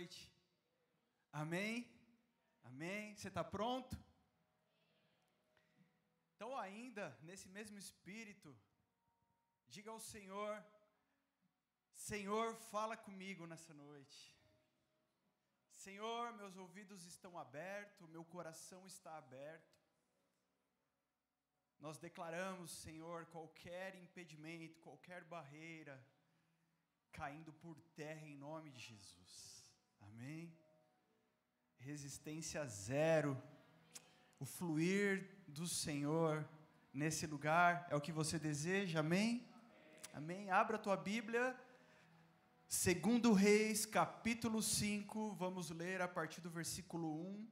noite. Amém? Amém? Você está pronto? Então, ainda nesse mesmo espírito, diga ao Senhor: Senhor, fala comigo nessa noite. Senhor, meus ouvidos estão abertos, meu coração está aberto. Nós declaramos, Senhor, qualquer impedimento, qualquer barreira, caindo por terra em nome de Jesus. Amém? Resistência zero. O fluir do Senhor nesse lugar é o que você deseja, amém? Amém? Abra a tua Bíblia, 2 Reis, capítulo 5, vamos ler a partir do versículo 1.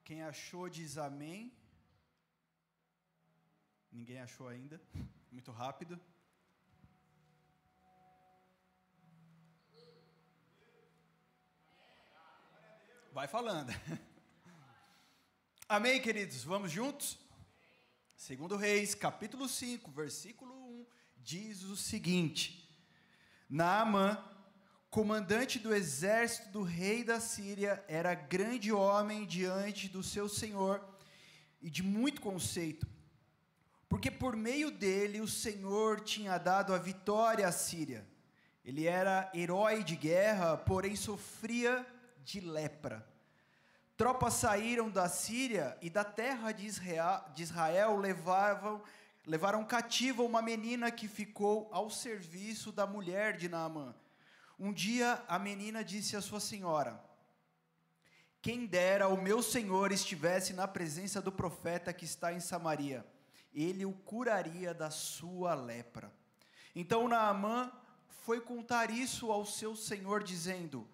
Quem achou diz amém. Ninguém achou ainda, muito rápido. Vai falando. Amém, queridos? Vamos juntos? 2 Reis, capítulo 5, versículo 1, diz o seguinte: Naamã, comandante do exército do rei da Síria, era grande homem diante do seu senhor e de muito conceito, porque por meio dele o Senhor tinha dado a vitória à Síria. Ele era herói de guerra, porém sofria de lepra. Tropas saíram da Síria e da terra de Israel levaram cativa uma menina que ficou ao serviço da mulher de Naamã. Um dia a menina disse à sua senhora: quem dera o meu senhor estivesse na presença do profeta que está em Samaria, ele o curaria da sua lepra. Então Naamã foi contar isso ao seu senhor, dizendo: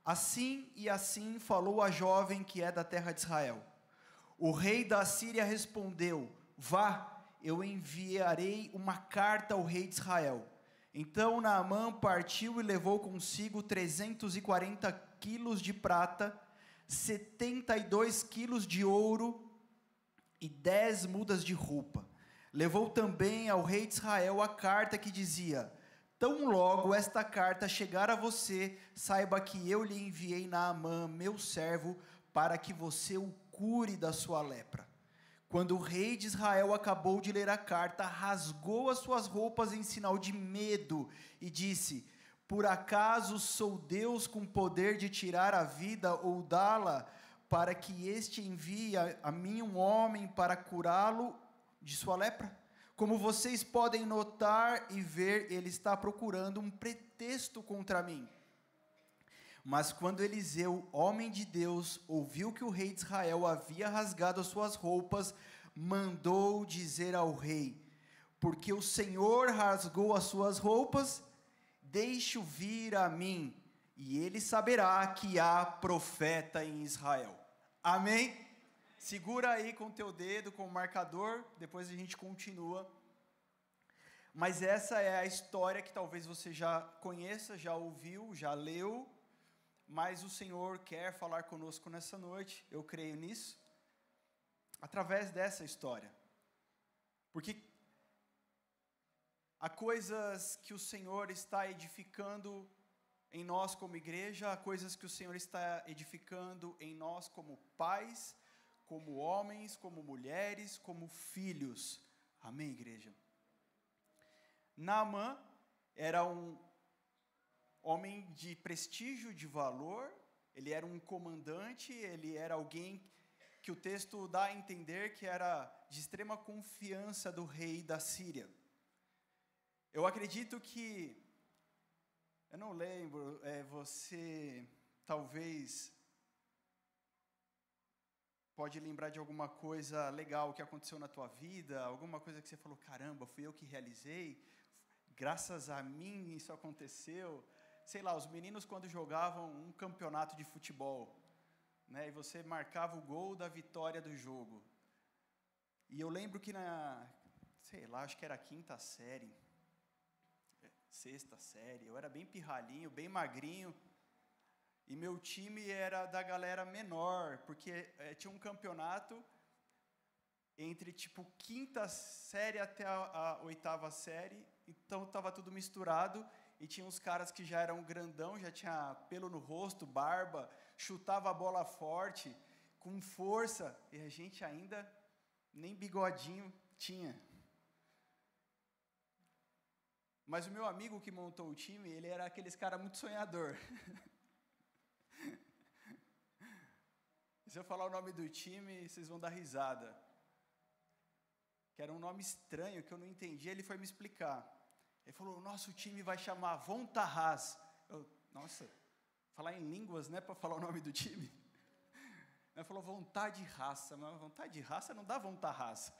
assim e assim falou a jovem que é da terra de Israel. O rei da Síria respondeu: vá, eu enviarei uma carta ao rei de Israel. Então Naamã partiu e levou consigo 340 quilos de prata, 72 quilos de ouro e 10 mudas de roupa. Levou também ao rei de Israel a carta que dizia: tão logo esta carta chegar a você, saiba que eu lhe enviei Naamã, meu servo, para que você o cure da sua lepra. Quando o rei de Israel acabou de ler a carta, rasgou as suas roupas em sinal de medo e disse: por acaso sou Deus com poder de tirar a vida ou dá-la, para que este envie a mim um homem para curá-lo de sua lepra? Como vocês podem notar e ver, ele está procurando um pretexto contra mim. Mas quando Eliseu, homem de Deus, ouviu que o rei de Israel havia rasgado as suas roupas, mandou dizer ao rei: porque o Senhor rasgou as suas roupas, deixe-o vir a mim, e ele saberá que há profeta em Israel. Amém? Segura aí com o teu dedo, com o marcador, depois a gente continua. Mas essa é a história que talvez você já conheça, já ouviu, já leu, mas o Senhor quer falar conosco nessa noite, eu creio nisso, através dessa história. Porque há coisas que o Senhor está edificando em nós como igreja, há coisas que o Senhor está edificando em nós como pais, como homens, como mulheres, como filhos. Amém, igreja? Naamã era um homem de prestígio, de valor, ele era um comandante, ele era alguém que o texto dá a entender que era de extrema confiança do rei da Síria. Eu acredito que, eu não lembro, você talvez pode lembrar de alguma coisa legal que aconteceu na tua vida, alguma coisa que você falou: caramba, fui eu que realizei, graças a mim isso aconteceu. Sei lá, os meninos quando jogavam um campeonato de futebol, né, e você marcava o gol da vitória do jogo. E eu lembro que acho que era a quinta série, sexta série, eu era bem pirralhinho, bem magrinho, e meu time era da galera menor, porque tinha um campeonato entre quinta série até a oitava série, então estava tudo misturado, e tinha uns caras que já eram grandão, já tinha pelo no rosto, barba, chutava a bola forte, com força, e a gente ainda nem bigodinho tinha. Mas o meu amigo que montou o time, ele era aqueles cara muito sonhador. Se eu falar o nome do time, vocês vão dar risada. Que era um nome estranho, que eu não entendi, ele foi me explicar. Ele falou, o nosso time vai chamar Vontarras. Nossa, falar em línguas, né, para falar o nome do time? Ele falou, vontade de raça, mas vontade de raça não dá Vontarras.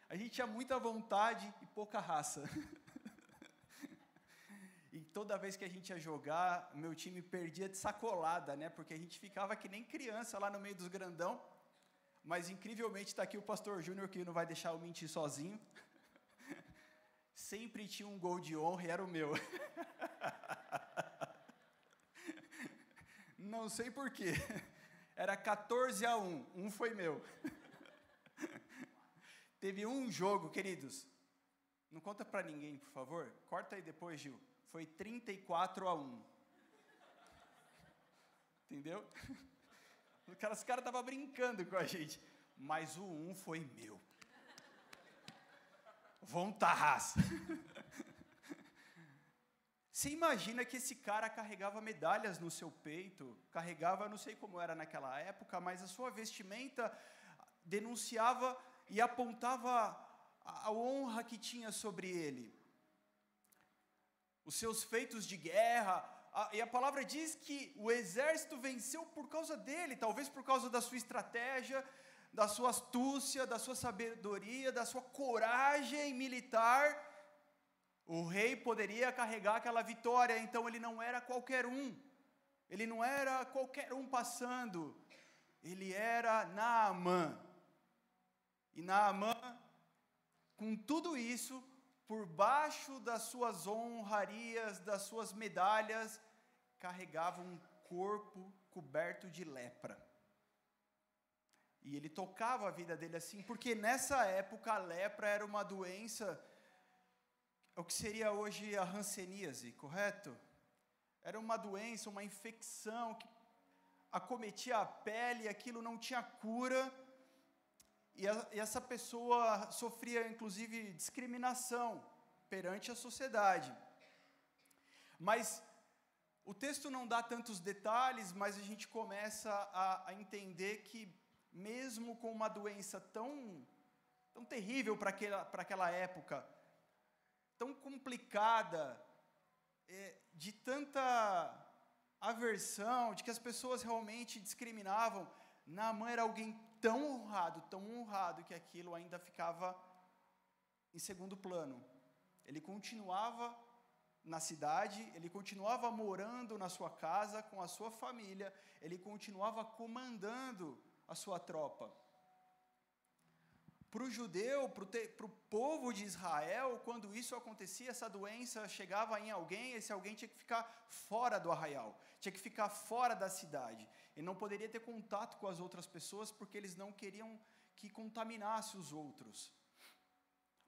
A gente tinha muita vontade e pouca raça. E toda vez que a gente ia jogar, meu time perdia de sacolada, né? Porque a gente ficava que nem criança lá no meio dos grandão. Mas, incrivelmente, está aqui o pastor Júnior, que não vai deixar eu mentir sozinho. Sempre tinha um gol de honra e era o meu. Não sei porquê. Era 14-1, um foi meu. Teve um jogo, queridos. Não conta para ninguém, por favor. Corta aí depois, Gil. Foi 34-1. Entendeu? Os caras estavam brincando com a gente. Mas o 1 foi meu. Vontarras. Você imagina que esse cara carregava medalhas no seu peito, carregava, não sei como era naquela época, mas a sua vestimenta denunciava e apontava a honra que tinha sobre ele. Os seus feitos de guerra, e a palavra diz que o exército venceu por causa dele, talvez por causa da sua estratégia, da sua astúcia, da sua sabedoria, da sua coragem militar. O rei poderia carregar aquela vitória, então ele não era qualquer um. Ele não era qualquer um passando. Ele era Naamã. E Naamã, com tudo isso, por baixo das suas honrarias, das suas medalhas, carregava um corpo coberto de lepra. E ele tocava a vida dele assim, porque nessa época a lepra era uma doença, o que seria hoje a hanseníase, correto? Era uma doença, uma infecção que acometia a pele, aquilo não tinha cura, e essa pessoa sofria, inclusive, discriminação perante a sociedade. Mas o texto não dá tantos detalhes, mas a gente começa a entender que, mesmo com uma doença tão terrível para aquela época, tão complicada, de tanta aversão, de que as pessoas realmente discriminavam, Naamã era alguém tão honrado, que aquilo ainda ficava em segundo plano. Ele continuava na cidade, ele continuava morando na sua casa, com a sua família, ele continuava comandando a sua tropa. Para o judeu, para o povo de Israel, quando isso acontecia, essa doença chegava em alguém, esse alguém tinha que ficar fora do arraial, tinha que ficar fora da cidade. Ele não poderia ter contato com as outras pessoas, porque eles não queriam que contaminasse os outros.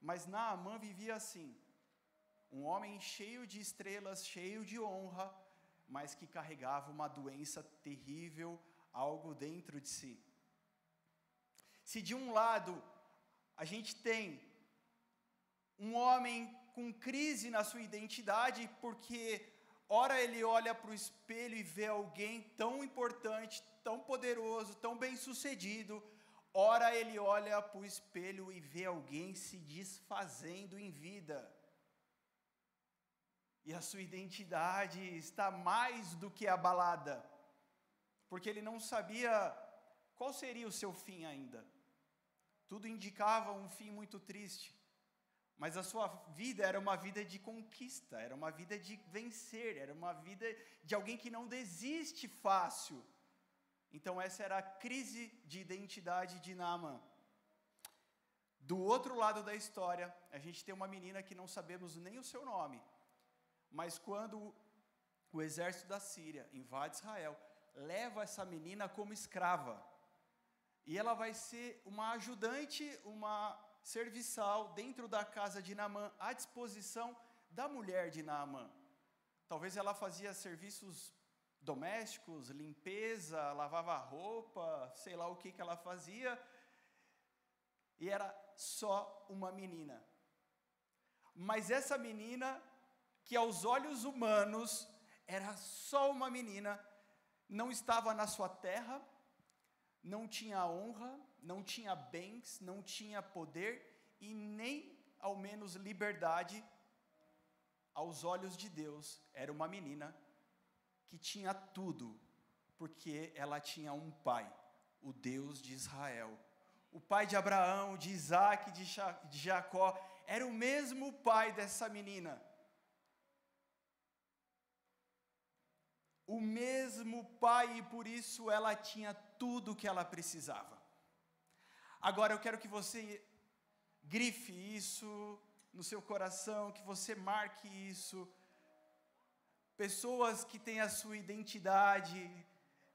Mas Naamã vivia assim, um homem cheio de estrelas, cheio de honra, mas que carregava uma doença terrível, algo dentro de si. Se de um lado a gente tem um homem com crise na sua identidade, porque ora ele olha para o espelho e vê alguém tão importante, tão poderoso, tão bem-sucedido, ora ele olha para o espelho e vê alguém se desfazendo em vida. E a sua identidade está mais do que abalada, porque ele não sabia qual seria o seu fim ainda. Tudo indicava um fim muito triste, mas a sua vida era uma vida de conquista, era uma vida de vencer, era uma vida de alguém que não desiste fácil. Então essa era a crise de identidade de Naamã. Do outro lado da história, a gente tem uma menina que não sabemos nem o seu nome, mas quando o exército da Síria invade Israel, leva essa menina como escrava. E ela vai ser uma ajudante, uma serviçal dentro da casa de Naamã, à disposição da mulher de Naamã. Talvez ela fazia serviços domésticos, limpeza, lavava roupa, sei lá o que ela fazia, e era só uma menina. Mas essa menina, que aos olhos humanos era só uma menina, não estava na sua terra, não tinha honra, não tinha bens, não tinha poder e nem ao menos liberdade. Aos olhos de Deus, era uma menina que tinha tudo, porque ela tinha um pai, o Deus de Israel. O pai de Abraão, de Isaac, de Jacó, era o mesmo pai dessa menina. O mesmo pai, e por isso ela tinha tudo o que ela precisava. Agora eu quero que você grife isso no seu coração, que você marque isso. Pessoas que têm a sua identidade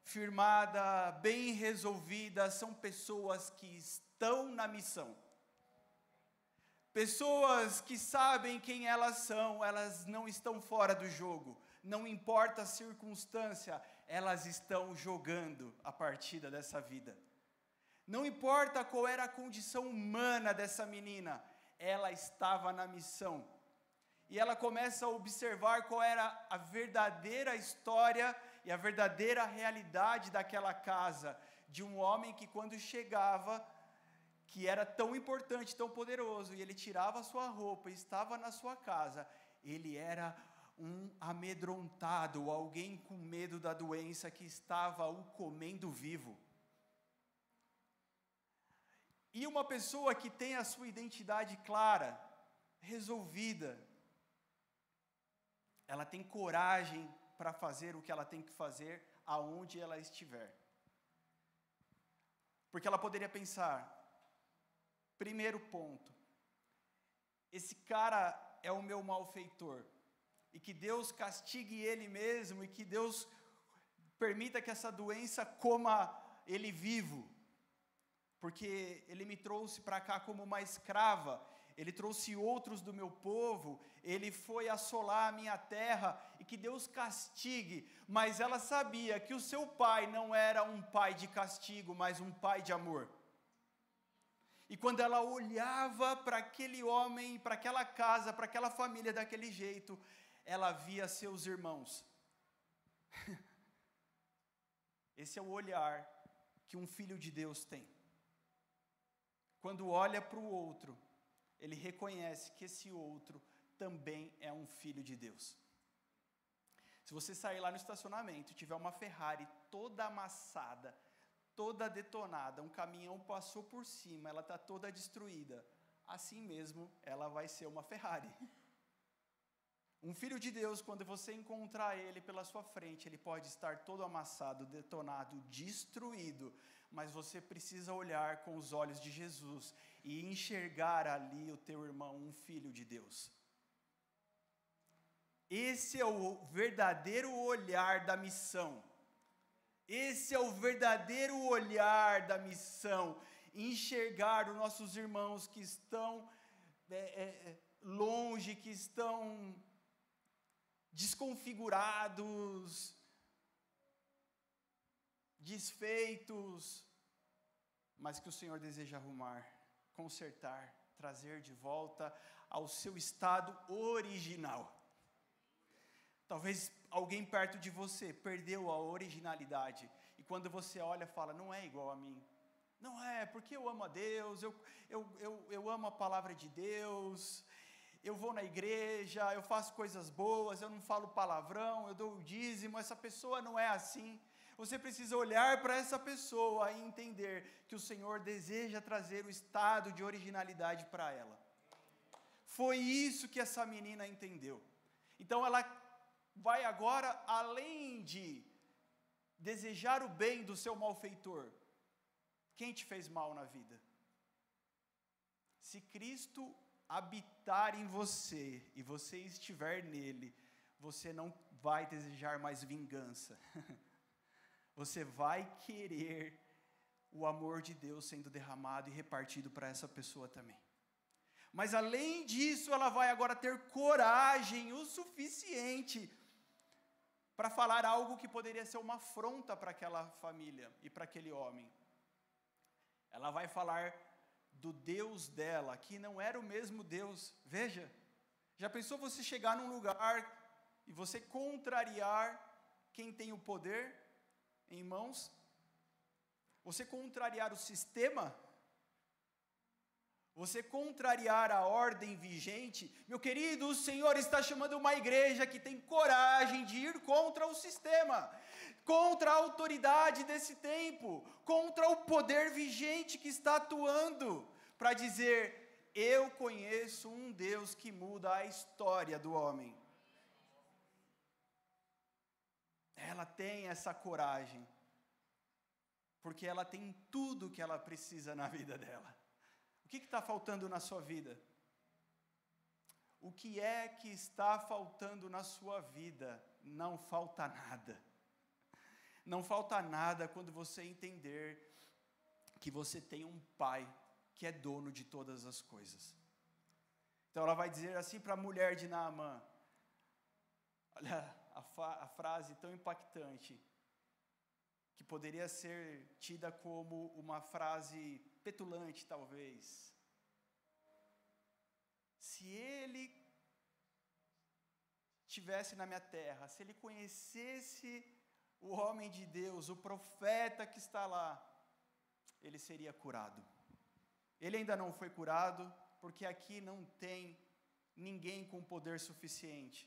firmada, bem resolvida, são pessoas que estão na missão. Pessoas que sabem quem elas são, elas não estão fora do jogo. Não importa a circunstância, elas estão jogando a partida dessa vida. Não importa qual era a condição humana dessa menina, ela estava na missão. E ela começa a observar qual era a verdadeira história e a verdadeira realidade daquela casa, de um homem que quando chegava, que era tão importante, tão poderoso, e ele tirava a sua roupa e estava na sua casa, ele era um amedrontado, alguém com medo da doença que estava o comendo vivo. E uma pessoa que tem a sua identidade clara, resolvida, ela tem coragem para fazer o que ela tem que fazer, aonde ela estiver. Porque ela poderia pensar, primeiro ponto, esse cara é o meu malfeitor, e que Deus castigue ele mesmo, e que Deus permita que essa doença coma ele vivo, porque ele me trouxe para cá como uma escrava, ele trouxe outros do meu povo, ele foi assolar a minha terra, e que Deus castigue. Mas ela sabia que o seu pai não era um pai de castigo, mas um pai de amor. E quando ela olhava para aquele homem, para aquela casa, para aquela família daquele jeito, ela via seus irmãos. Esse é o olhar que um filho de Deus tem. Quando olha para o outro, ele reconhece que esse outro também é um filho de Deus. Se você sair lá no estacionamento e tiver uma Ferrari toda amassada, toda detonada, um caminhão passou por cima, ela está toda destruída, assim mesmo ela vai ser uma Ferrari. Um filho de Deus, quando você encontrar ele pela sua frente, ele pode estar todo amassado, detonado, destruído, mas você precisa olhar com os olhos de Jesus e enxergar ali o teu irmão, um filho de Deus. Esse é o verdadeiro olhar da missão. Esse é o verdadeiro olhar da missão. Enxergar os nossos irmãos que estão longe, que estão desconfigurados, desfeitos, mas que o Senhor deseja arrumar, consertar, trazer de volta ao seu estado original. Talvez alguém perto de você perdeu a originalidade, e quando você olha, fala, não é igual a mim. Não é, porque eu amo a Deus, eu amo a palavra de Deus, eu vou na igreja, eu faço coisas boas, eu não falo palavrão, eu dou o dízimo, essa pessoa não é assim. Você precisa olhar para essa pessoa e entender que o Senhor deseja trazer o estado de originalidade para ela. Foi isso que essa menina entendeu. Então ela vai agora, além de desejar o bem do seu malfeitor, quem te fez mal na vida? Se Cristo habitar em você e você estiver nele, você não vai desejar mais vingança. Você vai querer o amor de Deus sendo derramado e repartido para essa pessoa também. Mas além disso, ela vai agora ter coragem o suficiente para falar algo que poderia ser uma afronta para aquela família e para aquele homem. Ela vai falar do Deus dela, que não era o mesmo Deus. Veja, já pensou você chegar num lugar e você contrariar quem tem o poder em mãos? Você contrariar o sistema? Você contrariar a ordem vigente? Meu querido, o Senhor está chamando uma igreja que tem coragem de ir contra o sistema, contra a autoridade desse tempo, contra o poder vigente que está atuando, para dizer: eu conheço um Deus que muda a história do homem. Ela tem essa coragem, porque ela tem tudo que ela precisa na vida dela. O que está faltando na sua vida? O que é que está faltando na sua vida? Não falta nada. Não falta nada quando você entender que você tem um Pai que é dono de todas as coisas. Então ela vai dizer assim para a mulher de Naamã, olha a frase tão impactante, que poderia ser tida como uma frase petulante, talvez. Se ele estivesse na minha terra, se ele conhecesse o homem de Deus, o profeta que está lá, ele seria curado. Ele ainda não foi curado, porque aqui não tem ninguém com poder suficiente.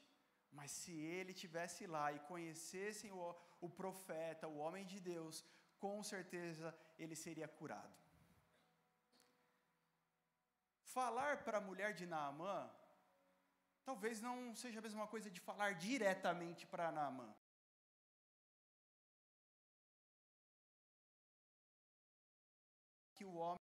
Mas se ele estivesse lá e conhecessem o profeta, o homem de Deus, com certeza ele seria curado. Falar para a mulher de Naamã, talvez não seja a mesma coisa de falar diretamente para Naamã. Que o homem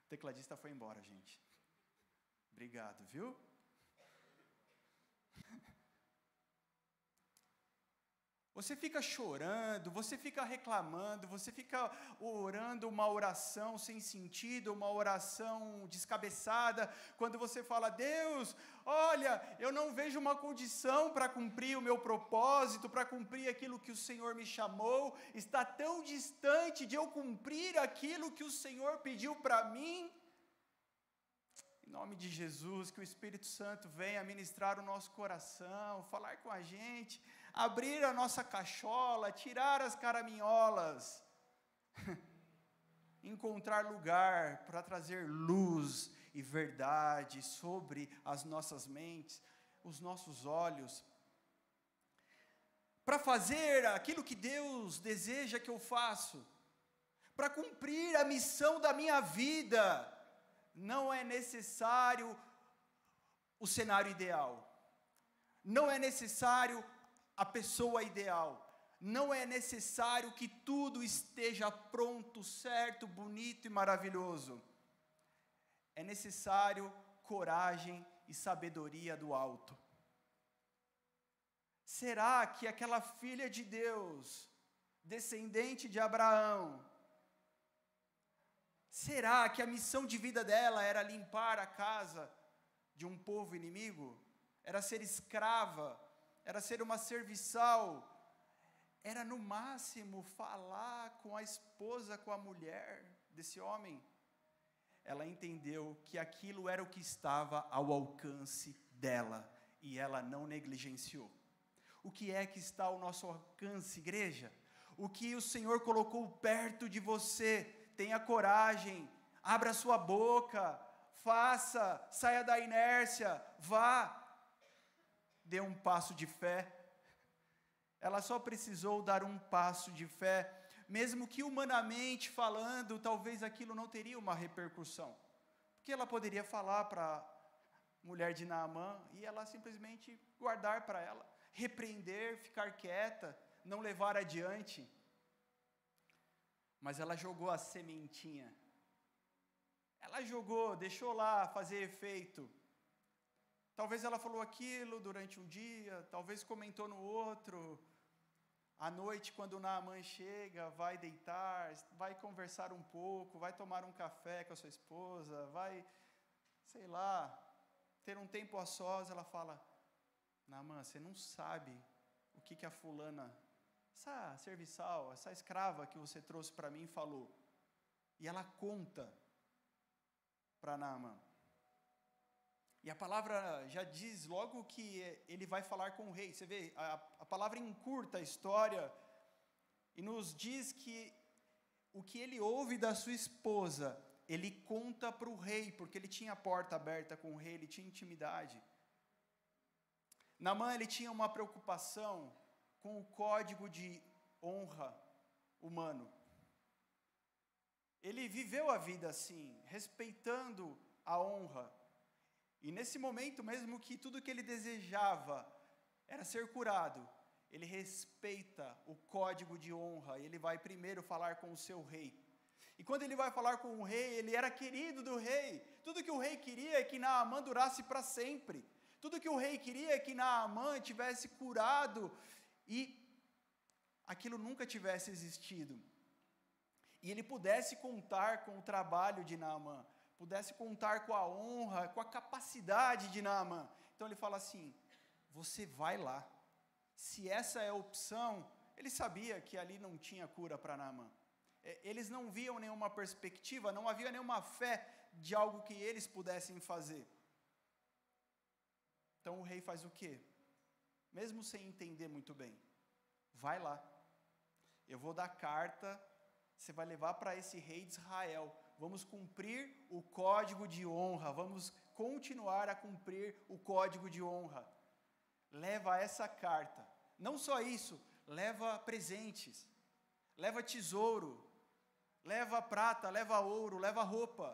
O tecladista foi embora, gente. Obrigado, viu? Você fica chorando, você fica reclamando, você fica orando uma oração sem sentido, uma oração descabeçada, quando você fala: Deus, olha, eu não vejo uma condição para cumprir o meu propósito, para cumprir aquilo que o Senhor me chamou, está tão distante de eu cumprir aquilo que o Senhor pediu para mim. Em nome de Jesus, que o Espírito Santo venha ministrar o nosso coração, falar com a gente, abrir a nossa cachola, tirar as caraminholas, encontrar lugar para trazer luz e verdade sobre as nossas mentes, os nossos olhos, para fazer aquilo que Deus deseja que eu faça, para cumprir a missão da minha vida. Não é necessário o cenário ideal, não é necessário a pessoa ideal, não é necessário que tudo esteja pronto, certo, bonito e maravilhoso. É necessário coragem e sabedoria do alto. Será que aquela filha de Deus, descendente de Abraão, será que a missão de vida dela era limpar a casa de um povo inimigo? Era ser escrava? Era ser uma serviçal? Era no máximo falar com a esposa, com a mulher desse homem? Ela entendeu que aquilo era o que estava ao alcance dela e ela não negligenciou. O que é que está ao nosso alcance, igreja? O que o Senhor colocou perto de você? Tenha coragem, abra sua boca, faça, saia da inércia, vá, dê um passo de fé. Ela só precisou dar um passo de fé, mesmo que humanamente falando, talvez aquilo não teria uma repercussão, porque ela poderia falar para a mulher de Naamã e ela simplesmente guardar para ela, repreender, ficar quieta, não levar adiante. Mas ela jogou a sementinha. Ela jogou, deixou lá fazer efeito. Talvez ela falou aquilo durante um dia, talvez comentou no outro. À noite, quando Naamã chega, vai deitar, vai conversar um pouco, vai tomar um café com a sua esposa, vai, sei lá, ter um tempo a sós, ela fala: Naamã, você não sabe o que a fulana, essa serviçal, essa escrava que você trouxe para mim falou. E ela conta para Naamã. E a palavra já diz logo que ele vai falar com o rei. Você vê, a palavra encurta a história e nos diz que o que ele ouve da sua esposa, ele conta para o rei, porque ele tinha a porta aberta com o rei, ele tinha intimidade. Naamã, ele tinha uma preocupação com o código de honra humano. Ele viveu a vida assim, respeitando a honra. E nesse momento, mesmo que tudo que ele desejava era ser curado, ele respeita o código de honra, e ele vai primeiro falar com o seu rei. E quando ele vai falar com o rei, ele era querido do rei. Tudo que o rei queria é que Naamã durasse para sempre. Tudo que o rei queria é que Naamã tivesse curado e aquilo nunca tivesse existido. E ele pudesse contar com o trabalho de Naamã, pudesse contar com a honra, com a capacidade de Naamã. Então ele fala assim: você vai lá. Se essa é a opção, ele sabia que ali não tinha cura para Naamã. Eles não viam nenhuma perspectiva, não havia nenhuma fé de algo que eles pudessem fazer. Então o rei faz o quê? Mesmo sem entender muito bem, vai lá. Eu vou dar carta, você vai levar para esse rei de Israel. Vamos cumprir o código de honra, vamos continuar a cumprir o código de honra. Leva essa carta. Não só isso, leva presentes, leva tesouro, leva prata, leva ouro, leva roupa.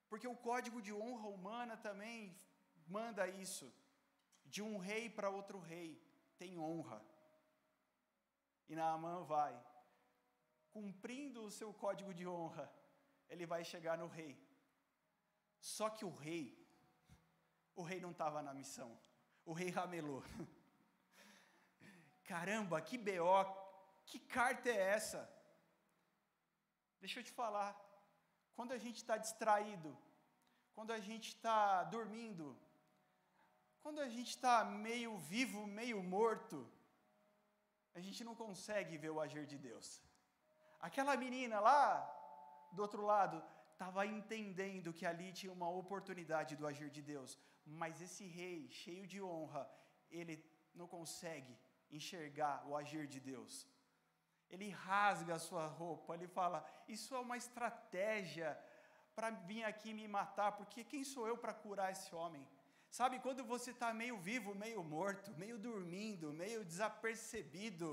Porque o código de honra humana também manda isso. De um rei para outro rei, tem honra. E Naamã vai, cumprindo o seu código de honra, ele vai chegar no rei. Só que o rei não estava na missão. O rei ramelou. Caramba, que BO, que carta é essa? Deixa eu te falar, quando a gente está distraído, quando a gente está dormindo, quando a gente está meio vivo, meio morto, a gente não consegue ver o agir de Deus. Aquela menina lá, do outro lado, estava entendendo que ali tinha uma oportunidade do agir de Deus, mas esse rei, cheio de honra, ele não consegue enxergar o agir de Deus. Ele rasga a sua roupa, ele fala: isso é uma estratégia para vir aqui me matar, porque quem sou eu para curar esse homem? Sabe, quando você está meio vivo, meio morto, meio dormindo, meio desapercebido,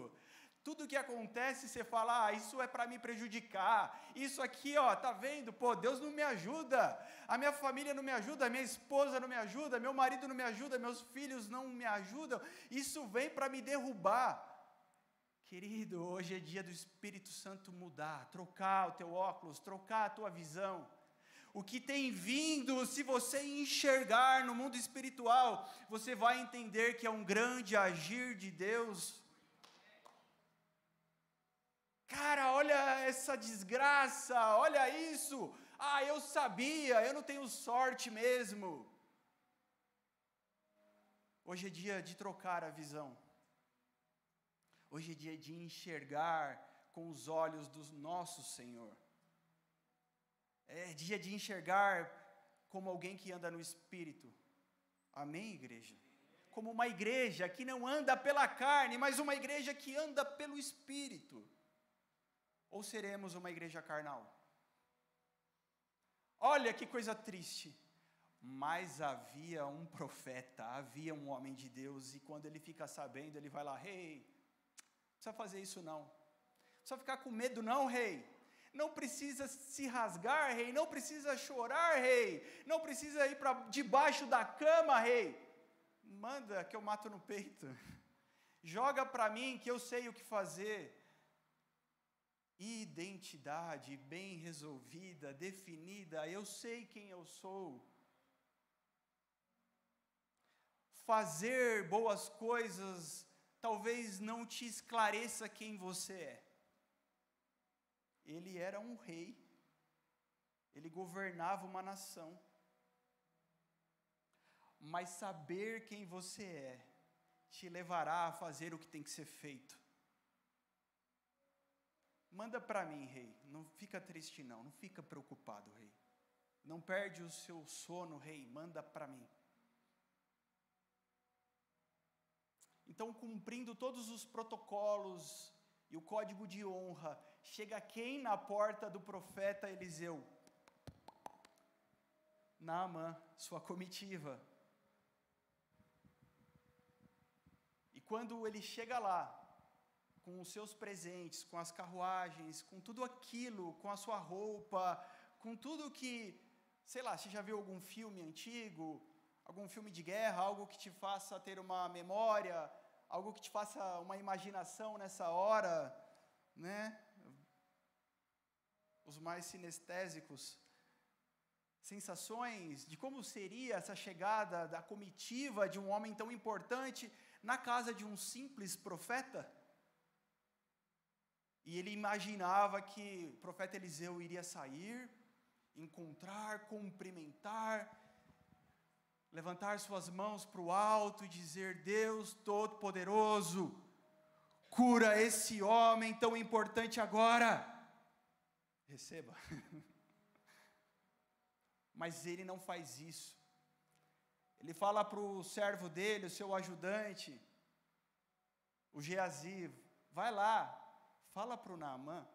tudo que acontece, você fala: ah, isso é para me prejudicar, isso aqui, ó, tá vendo? Pô, Deus não me ajuda, a minha família não me ajuda, a minha esposa não me ajuda, meu marido não me ajuda, meus filhos não me ajudam, isso vem para me derrubar. Querido, hoje é dia do Espírito Santo mudar, trocar o teu óculos, trocar a tua visão. O que tem vindo, se você enxergar no mundo espiritual, você vai entender que é um grande agir de Deus. Cara, olha essa desgraça, olha isso. Ah, eu sabia, eu não tenho sorte mesmo. Hoje é dia de trocar a visão. Hoje é dia de enxergar com os olhos do nosso Senhor. É dia de enxergar como alguém que anda no Espírito. Amém, igreja? Como uma igreja que não anda pela carne, mas uma igreja que anda pelo Espírito. Ou seremos uma igreja carnal? Olha que coisa triste. Mas havia um profeta, havia um homem de Deus, e quando ele fica sabendo, ele vai lá: rei, não precisa fazer isso não. Não precisa ficar com medo não, rei. Não precisa se rasgar, rei. Não precisa chorar, rei. Não precisa ir para debaixo da cama, rei. Manda que eu mato no peito. Joga para mim que eu sei o que fazer. Identidade bem resolvida, definida. Eu sei quem eu sou. Fazer boas coisas talvez não te esclareça quem você é. Ele era um rei, ele governava uma nação, mas saber quem você é, te levará a fazer o que tem que ser feito. Manda para mim, rei, não fica triste não, não fica preocupado, rei. Não perde o seu sono, rei, manda para mim. Então, cumprindo todos os protocolos e o código de honra, chega quem na porta do profeta Eliseu? Naamã, sua comitiva. E quando ele chega lá, com os seus presentes, com as carruagens, com tudo aquilo, com a sua roupa, com tudo que, sei lá, você já viu algum filme antigo, algum filme de guerra, algo que te faça ter uma memória, algo que te faça uma imaginação nessa hora, né? Os mais sinestésicos, sensações de como seria essa chegada da comitiva de um homem tão importante na casa de um simples profeta. E ele imaginava que o profeta Eliseu iria sair, encontrar, cumprimentar, levantar suas mãos para o alto e dizer: Deus Todo-Poderoso, cura esse homem tão importante agora. Receba. Mas ele não faz isso. Ele fala para o servo dele, o seu ajudante, o Geazi: vai lá, fala para o Naamã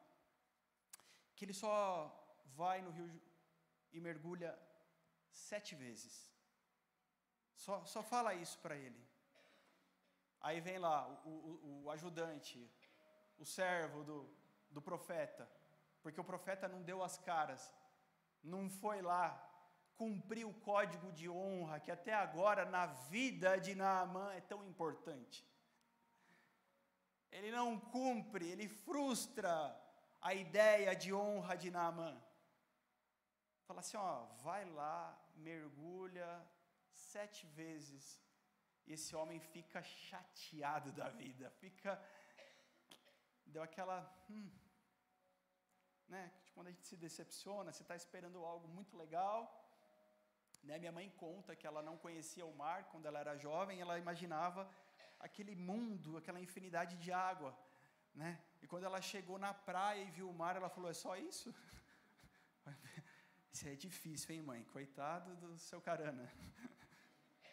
que ele só vai no rio e mergulha 7 vezes. Só fala isso para ele. Aí vem lá o ajudante, o servo do profeta, porque o profeta não deu as caras, não foi lá cumprir o código de honra que até agora na vida de Naamã é tão importante. Ele não cumpre, ele frustra a ideia de honra de Naamã. Fala assim, vai lá, mergulha 7 vezes, e esse homem fica chateado da vida, deu aquela, né, quando a gente se decepciona, você está esperando algo muito legal, né, minha mãe conta que ela não conhecia o mar, quando ela era jovem, ela imaginava aquele mundo, aquela infinidade de água, né, e quando ela chegou na praia e viu o mar, ela falou: é só isso? Isso é difícil, hein, mãe? Coitado do seu carana.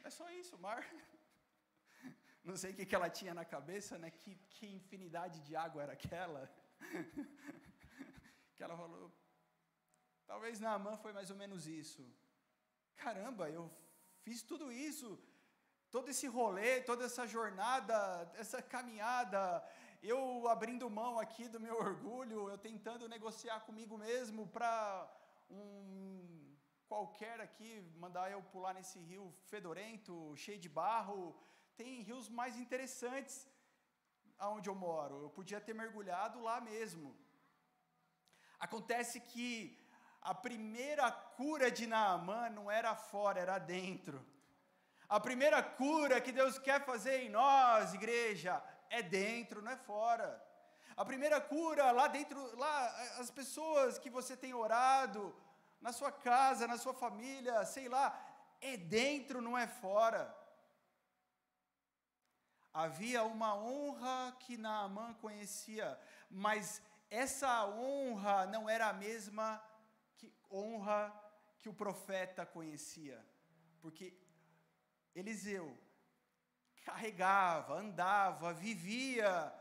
É só isso, o mar. Não sei o que ela tinha na cabeça, né? Que infinidade de água era aquela. Que ela falou, talvez Naamã foi mais ou menos isso. Caramba, eu fiz tudo isso, todo esse rolê, toda essa jornada, essa caminhada, eu abrindo mão aqui do meu orgulho, eu tentando negociar comigo mesmo para qualquer aqui, mandar eu pular nesse rio fedorento, cheio de barro. Tem rios mais interessantes aonde eu moro, eu podia ter mergulhado lá mesmo. Acontece que a primeira cura de Naamã não era fora, era dentro. A primeira cura que Deus quer fazer em nós, igreja, é dentro, não é fora. A primeira cura lá dentro, lá as pessoas que você tem orado, na sua casa, na sua família, sei lá, é dentro, não é fora. Havia uma honra que Naamã conhecia, mas essa honra não era a mesma honra que o profeta conhecia, porque Eliseu carregava, andava, vivia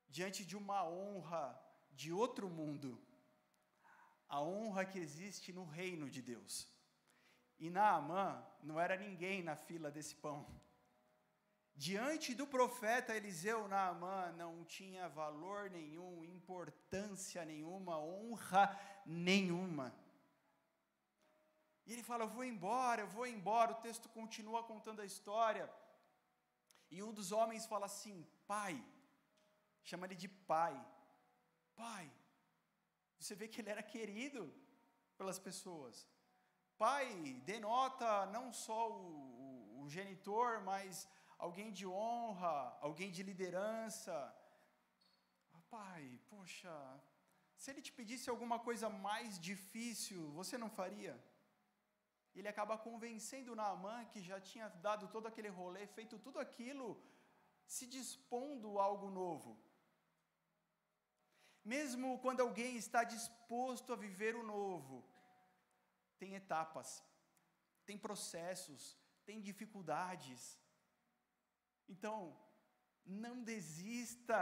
diante de uma honra de outro mundo, a honra que existe no reino de Deus. E Naamã não era ninguém na fila desse pão. Diante do profeta Eliseu, Naamã não tinha valor nenhum, importância nenhuma, honra nenhuma. E ele fala, eu vou embora, o texto continua contando a história. E um dos homens fala assim, pai, chama ele de pai. Pai, você vê que ele era querido pelas pessoas. Pai denota não só o genitor, mas alguém de honra, alguém de liderança. Pai, poxa, se ele te pedisse alguma coisa mais difícil, você não faria? Ele acaba convencendo Naamã, que já tinha dado todo aquele rolê, feito tudo aquilo, se dispondo a algo novo. Mesmo quando alguém está disposto a viver o novo, tem etapas, tem processos, tem dificuldades. Então, não desista,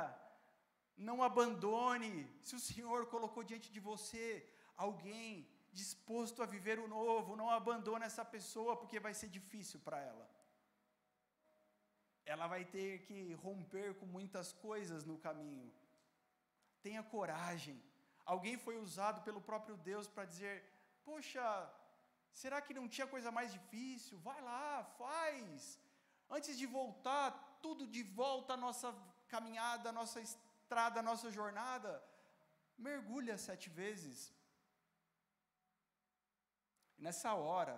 não abandone. Se o Senhor colocou diante de você alguém disposto a viver o novo, não abandone essa pessoa, porque vai ser difícil para ela. Ela vai ter que romper com muitas coisas no caminho. Tenha coragem. Alguém foi usado pelo próprio Deus para dizer, poxa, será que não tinha coisa mais difícil? Vai lá, faz. Antes de voltar, tudo de volta à nossa caminhada, à nossa estrada, à nossa jornada, mergulha 7 vezes. E nessa hora,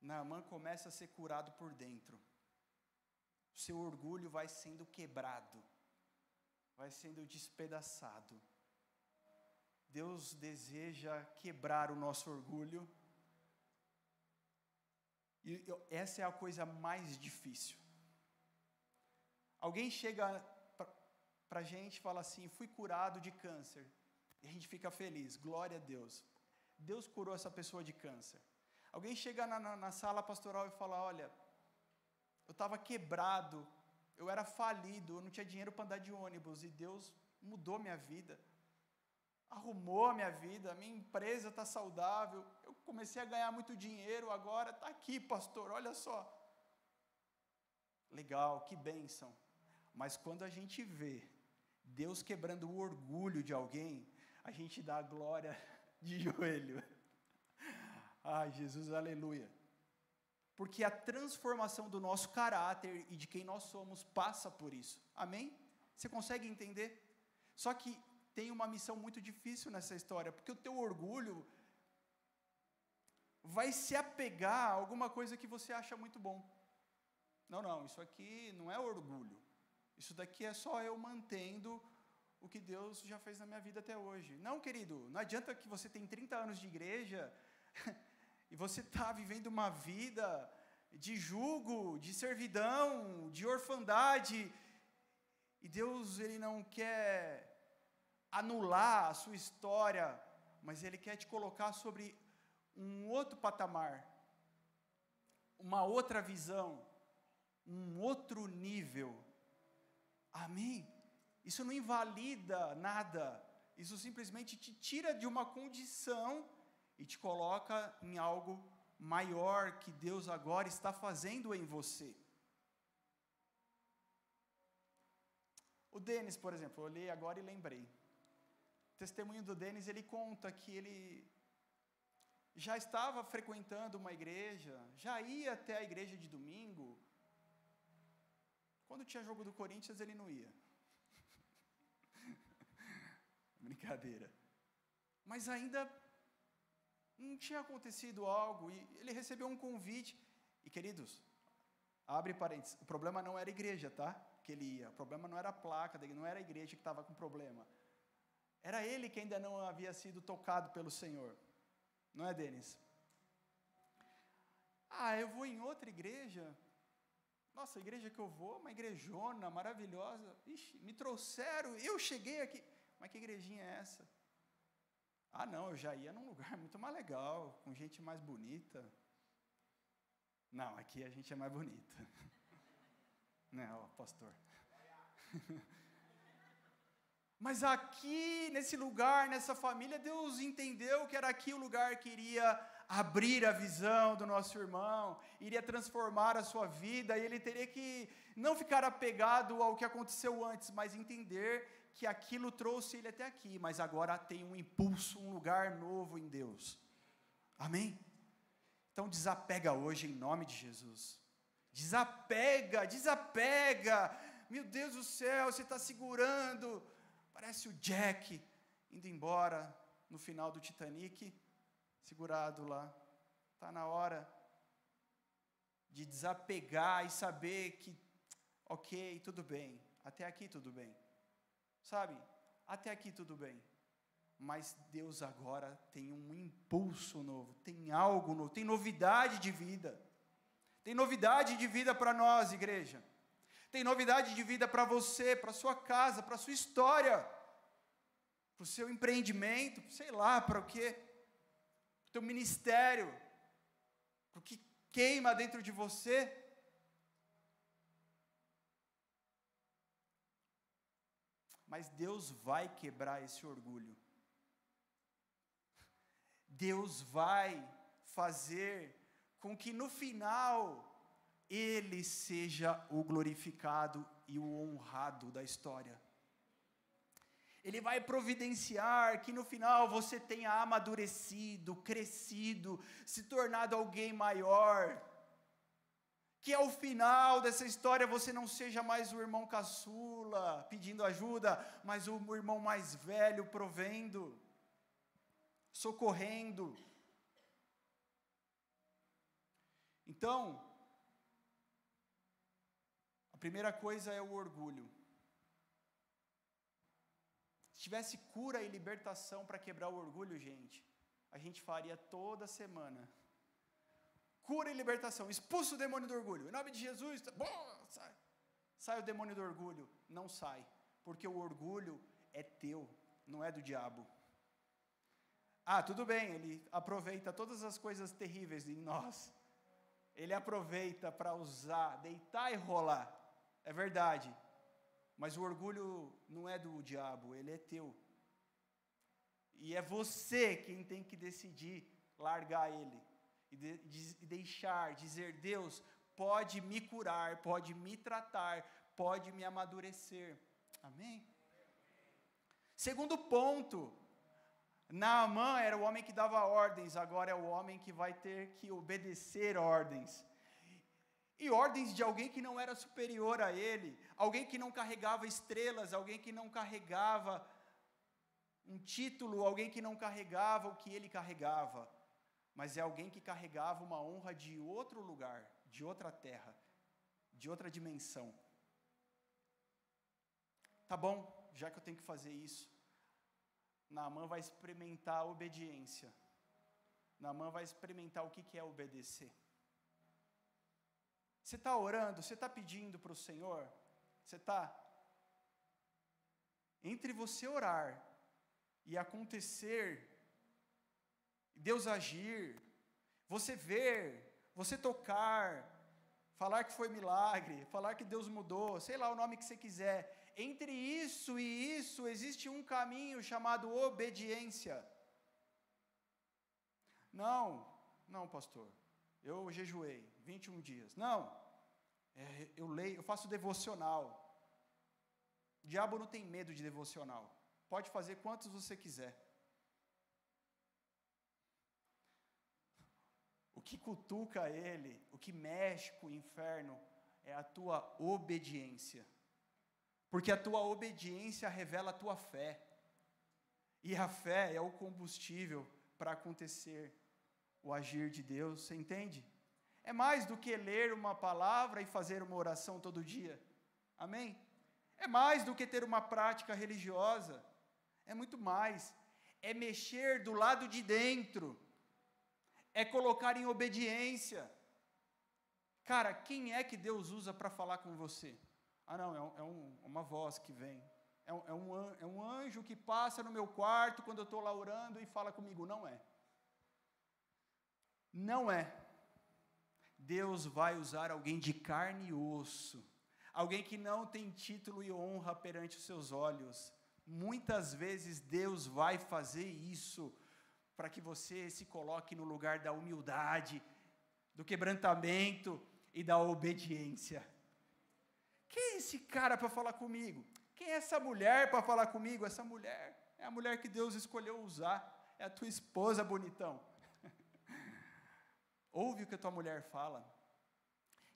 Naamã começa a ser curado por dentro. O seu orgulho vai sendo quebrado, vai sendo despedaçado. Deus deseja quebrar o nosso orgulho. E essa é a coisa mais difícil. Alguém chega para a gente e fala assim, fui curado de câncer. E a gente fica feliz, glória a Deus. Deus curou essa pessoa de câncer. Alguém chega na sala pastoral e fala, olha, eu estava quebrado, eu era falido, eu não tinha dinheiro para andar de ônibus, e Deus mudou minha vida, arrumou a minha vida, minha empresa está saudável, eu comecei a ganhar muito dinheiro, agora está aqui, pastor, olha só. Legal, que bênção. Mas quando a gente vê Deus quebrando o orgulho de alguém, a gente dá a glória de joelho. Ai, Jesus, aleluia. Porque a transformação do nosso caráter e de quem nós somos passa por isso. Amém? Você consegue entender? Só que tem uma missão muito difícil nessa história, porque o teu orgulho vai se apegar a alguma coisa que você acha muito bom. Não, isso aqui não é orgulho. Isso daqui é só eu mantendo o que Deus já fez na minha vida até hoje. Não, querido, não adianta que você tem 30 anos de igreja e você está vivendo uma vida de jugo, de servidão, de orfandade, e Deus, Ele não quer anular a sua história, mas Ele quer te colocar sobre um outro patamar, uma outra visão, um outro nível. Amém? Isso não invalida nada, isso simplesmente te tira de uma condição e te coloca em algo maior que Deus agora está fazendo em você. O Denis, por exemplo, eu olhei agora e lembrei. O testemunho do Denis, ele conta que ele já estava frequentando uma igreja, já ia até a igreja de domingo. Quando tinha jogo do Corinthians, ele não ia. Brincadeira. Mas ainda não tinha acontecido algo, e ele recebeu um convite. E, queridos, abre parênteses, o problema não era a igreja, tá? Que ele ia. O problema não era a placa, não era a igreja que estava com problema. Era ele que ainda não havia sido tocado pelo Senhor. Não é, Denis? Eu vou em outra igreja. Nossa, a igreja que eu vou, uma igrejona maravilhosa. Ixi, me trouxeram, eu cheguei aqui. Mas que igrejinha é essa? Não, eu já ia num lugar muito mais legal, com gente mais bonita. Não, aqui a gente é mais bonita. Não, pastor. Mas aqui, nesse lugar, nessa família, Deus entendeu que era aqui o lugar que iria abrir a visão do nosso irmão, iria transformar a sua vida, e ele teria que não ficar apegado ao que aconteceu antes, mas entender que aquilo trouxe ele até aqui, mas agora tem um impulso, um lugar novo em Deus. Amém? Então desapega hoje em nome de Jesus. Desapega. Meu Deus do céu, você está segurando. Parece o Jack indo embora no final do Titanic, segurado lá. Está na hora de desapegar e saber que, ok, tudo bem, até aqui tudo bem, sabe, até aqui tudo bem, mas Deus agora tem um impulso novo, tem algo novo, tem novidade de vida para nós, igreja, tem novidade de vida para você, para sua casa, para sua história, para o seu empreendimento, sei lá, para o quê, para o teu ministério, para o que queima dentro de você. Mas Deus vai quebrar esse orgulho. Deus vai fazer com que no final Ele seja o glorificado e o honrado da história. Ele vai providenciar que no final você tenha amadurecido, crescido, se tornado alguém maior. Que ao final dessa história você não seja mais o irmão caçula pedindo ajuda, mas o irmão mais velho provendo, socorrendo. Então, a primeira coisa é o orgulho. Se tivesse cura e libertação para quebrar o orgulho, gente, a gente faria toda semana. Cura e libertação, expulsa o demônio do orgulho, em nome de Jesus, sai. Sai o demônio do orgulho, não sai, porque o orgulho é teu, não é do diabo. Ah, tudo bem, ele aproveita todas as coisas terríveis em nós, ele aproveita para usar, deitar e rolar, é verdade, mas o orgulho não é do diabo, ele é teu, e é você quem tem que decidir largar ele, e deixar, dizer, Deus, pode me curar, pode me tratar, pode me amadurecer, amém? Segundo ponto, Naamã era o homem que dava ordens, agora é o homem que vai ter que obedecer ordens, e ordens de alguém que não era superior a ele, alguém que não carregava estrelas, alguém que não carregava um título, alguém que não carregava o que ele carregava, mas é alguém que carregava uma honra de outro lugar, de outra terra, de outra dimensão. Tá bom, já que eu tenho que fazer isso, Naamã vai experimentar a obediência. Naamã vai experimentar o que é obedecer. Você está orando, você está pedindo para o Senhor, você está? Entre você orar e acontecer, Deus agir, você ver, você tocar, falar que foi milagre, falar que Deus mudou, sei lá o nome que você quiser, entre isso e isso existe um caminho chamado obediência. Não pastor, eu jejuei 21 dias, eu leio, eu faço devocional, o diabo não tem medo de devocional, pode fazer quantos você quiser. O que cutuca ele, o que mexe com o inferno, é a tua obediência. Porque a tua obediência revela a tua fé. E a fé é o combustível para acontecer o agir de Deus, você entende? É mais do que ler uma palavra e fazer uma oração todo dia. Amém? É mais do que ter uma prática religiosa. É muito mais. É mexer do lado de dentro. É colocar em obediência. Cara, quem é que Deus usa para falar com você? Uma voz que vem. É um anjo que passa no meu quarto quando eu estou lá orando e fala comigo. Não é. Não é. Deus vai usar alguém de carne e osso. Alguém que não tem título e honra perante os seus olhos. Muitas vezes Deus vai fazer isso para que você se coloque no lugar da humildade, do quebrantamento e da obediência. Quem é esse cara para falar comigo? Quem é essa mulher para falar comigo? Essa mulher é a mulher que Deus escolheu usar, é a tua esposa, bonitão. Ouve o que a tua mulher fala.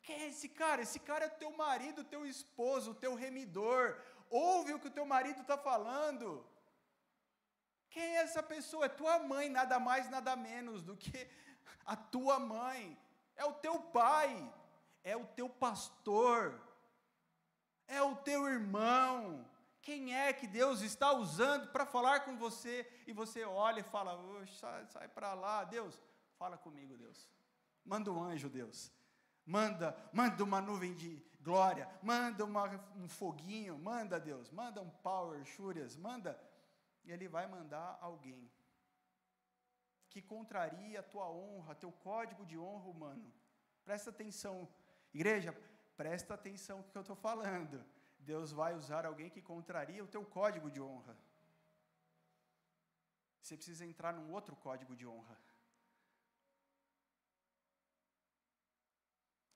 Quem é esse cara? Esse cara é teu marido, teu esposo, teu remidor. Ouve o que o teu marido está falando. Quem é essa pessoa? É tua mãe, nada mais, nada menos do que a tua mãe. É o teu pai. é o teu pastor, é o teu irmão. Quem é que Deus está usando para falar com você, e você olha e fala, sai para lá, Deus, fala comigo, Deus, manda um anjo, Deus, manda uma nuvem de glória, manda um foguinho, manda, Deus, manda um power, Shúrias, manda, e Ele vai mandar alguém, que contraria a tua honra, teu código de honra humano. Presta atenção, igreja, presta atenção no que eu estou falando. Deus vai usar alguém que contraria o teu código de honra. Você precisa entrar num outro código de honra.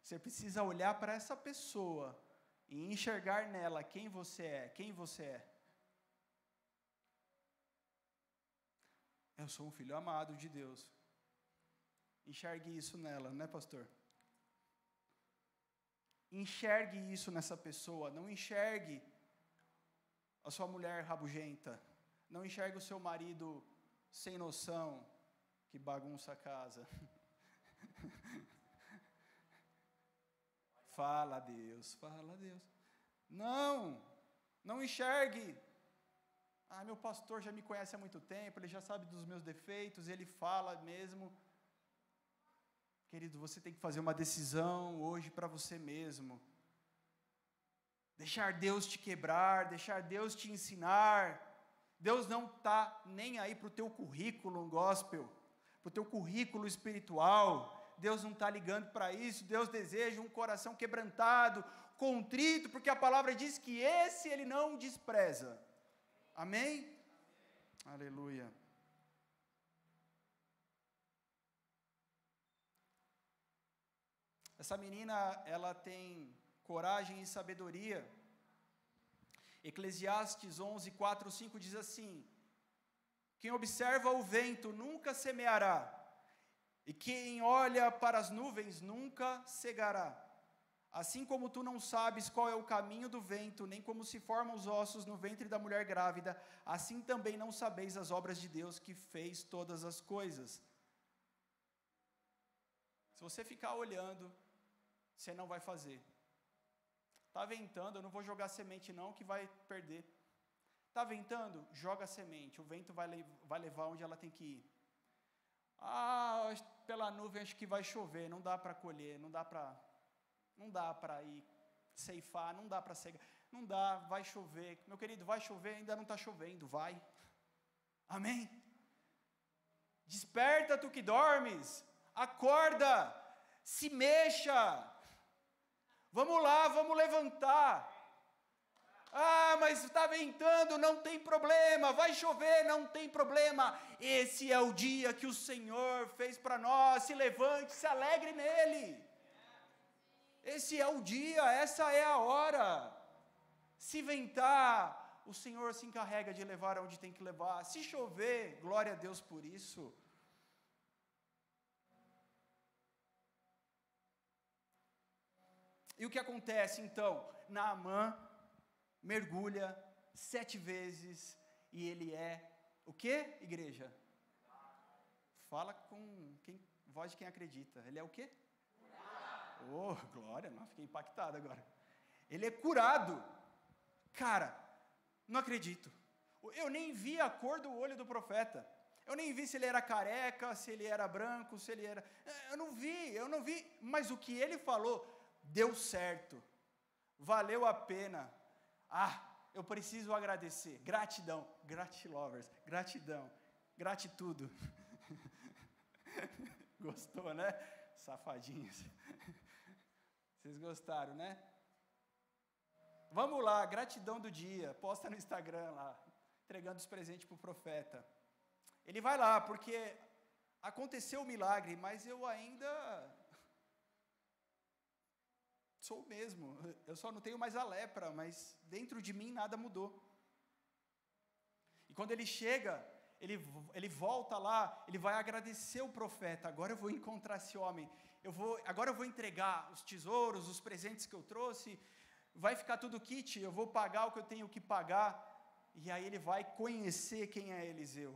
Você precisa olhar para essa pessoa e enxergar nela quem você é, Eu sou um filho amado de Deus. Enxergue isso nela, né, pastor? Enxergue isso nessa pessoa, não enxergue a sua mulher rabugenta, não enxergue o seu marido sem noção, que bagunça a casa. Fala a Deus. Não enxergue. Meu pastor já me conhece há muito tempo, ele já sabe dos meus defeitos, ele fala mesmo. Querido, você tem que fazer uma decisão hoje para você mesmo. Deixar Deus te quebrar, deixar Deus te ensinar. Deus não está nem aí para o teu currículo gospel, para o teu currículo espiritual. Deus não está ligando para isso. Deus deseja um coração quebrantado, contrito, porque a palavra diz que esse Ele não despreza. Amém? Aleluia. Essa menina, ela tem coragem e sabedoria. Eclesiastes 11, 4, 5 diz assim: quem observa o vento nunca semeará, e quem olha para as nuvens nunca cegará. Assim como tu não sabes qual é o caminho do vento, nem como se formam os ossos no ventre da mulher grávida, assim também não sabeis as obras de Deus que fez todas as coisas. Se você ficar olhando, você não vai fazer. Está ventando, eu não vou jogar semente não, que vai perder. Está ventando? Joga a semente, o vento vai levar onde ela tem que ir. Pela nuvem acho que vai chover, não dá para colher, não dá para ir ceifar, não dá para cegar, não dá, vai chover. Meu querido, vai chover, ainda não está chovendo, vai. Amém? Desperta tu que dormes, acorda, se mexa. Vamos lá, vamos levantar. Mas está ventando, não tem problema. Vai chover, não tem problema. Esse é o dia que o Senhor fez para nós. Se levante, se alegre nele. Esse é o dia, essa é a hora. Se ventar, o Senhor se encarrega de levar aonde tem que levar. Se chover, glória a Deus por isso. E o que acontece então? Naamã mergulha 7 vezes e ele é o quê, igreja? Fala com voz de quem acredita. Ele é o quê? Curado. Glória, não, fiquei impactado agora. Ele é curado. Cara, não acredito. Eu nem vi a cor do olho do profeta. Eu nem vi se ele era careca, se ele era branco, se ele era... Eu não vi. Mas o que ele falou deu certo, valeu a pena. Eu preciso agradecer, gratidão, gratilovers, gratidão, gratitudo. Gostou, né? Safadinhos. Vocês gostaram, né? Vamos lá, gratidão do dia, posta no Instagram lá, entregando os presentes para o profeta. Ele vai lá, porque aconteceu o milagre, mas eu ainda... sou o mesmo, eu só não tenho mais a lepra, mas dentro de mim nada mudou. E quando ele chega, ele volta lá, ele vai agradecer o profeta. Agora eu vou encontrar esse homem, agora eu vou entregar os tesouros, os presentes que eu trouxe, vai ficar tudo kit, eu vou pagar o que eu tenho que pagar. E aí ele vai conhecer quem é Eliseu.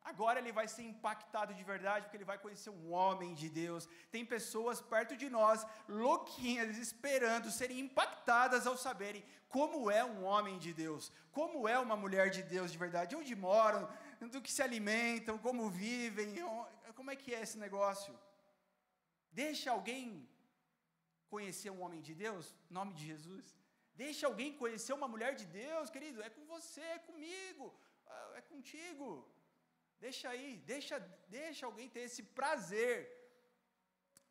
Agora ele vai ser impactado de verdade, porque ele vai conhecer um homem de Deus. Tem pessoas perto de nós, louquinhas, esperando serem impactadas ao saberem como é um homem de Deus, como é uma mulher de Deus de verdade, onde moram, do que se alimentam, como vivem, como é que é esse negócio. Deixa alguém conhecer um homem de Deus, em nome de Jesus. Deixa alguém conhecer uma mulher de Deus, querido, é com você, é comigo, é contigo. Deixa aí, deixa alguém ter esse prazer.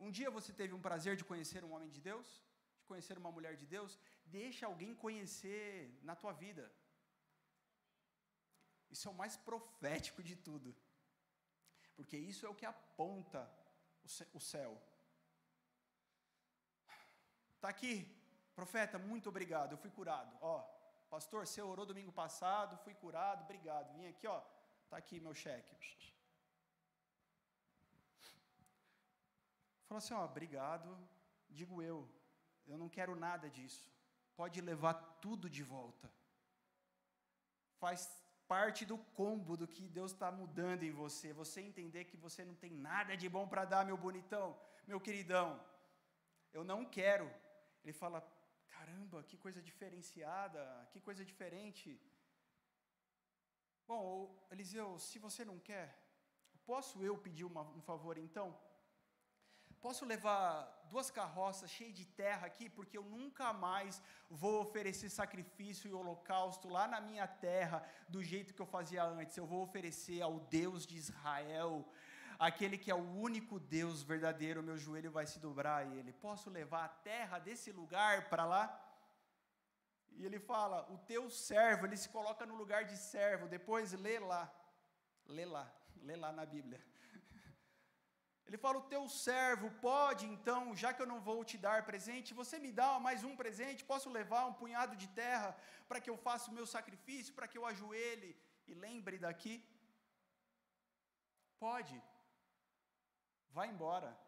Um dia você teve um prazer de conhecer um homem de Deus? De conhecer uma mulher de Deus? Deixa alguém conhecer na tua vida. Isso é o mais profético de tudo. Porque isso é o que aponta o céu. Está aqui, profeta, muito obrigado, eu fui curado. Ó, pastor, você orou domingo passado, fui curado, obrigado. Vim aqui, ó. Está aqui meu cheque. Falou assim, ó, obrigado, digo eu não quero nada disso. Pode levar tudo de volta. Faz parte do combo do que Deus está mudando em você. Você entender que você não tem nada de bom para dar, meu bonitão, meu queridão. Eu não quero. Ele fala, caramba, que coisa diferenciada, que coisa diferente. Bom, Eliseu, se você não quer, posso eu pedir um favor então? Posso levar 2 carroças cheias de terra aqui, porque eu nunca mais vou oferecer sacrifício e holocausto lá na minha terra, do jeito que eu fazia antes. Eu vou oferecer ao Deus de Israel, aquele que é o único Deus verdadeiro, meu joelho vai se dobrar a Ele. Posso levar a terra desse lugar para lá? E ele fala, o teu servo, ele se coloca no lugar de servo, depois lê lá na Bíblia. Ele fala, o teu servo pode então, já que eu não vou te dar presente, você me dá mais um presente, posso levar um punhado de terra, para que eu faça o meu sacrifício, para que eu ajoelhe e lembre daqui? Pode, vai embora.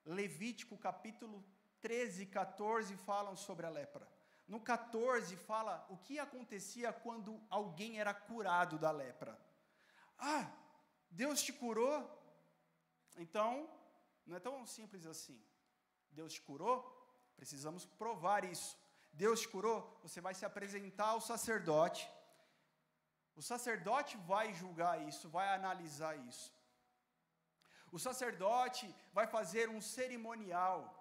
Levítico capítulo 13 e 14 falam sobre a lepra. No 14 fala o que acontecia quando alguém era curado da lepra. Ah, Deus te curou? Então, não é tão simples assim. Deus te curou? Precisamos provar isso. Deus te curou? Você vai se apresentar ao sacerdote. O sacerdote vai julgar isso, vai analisar isso. O sacerdote vai fazer um cerimonial.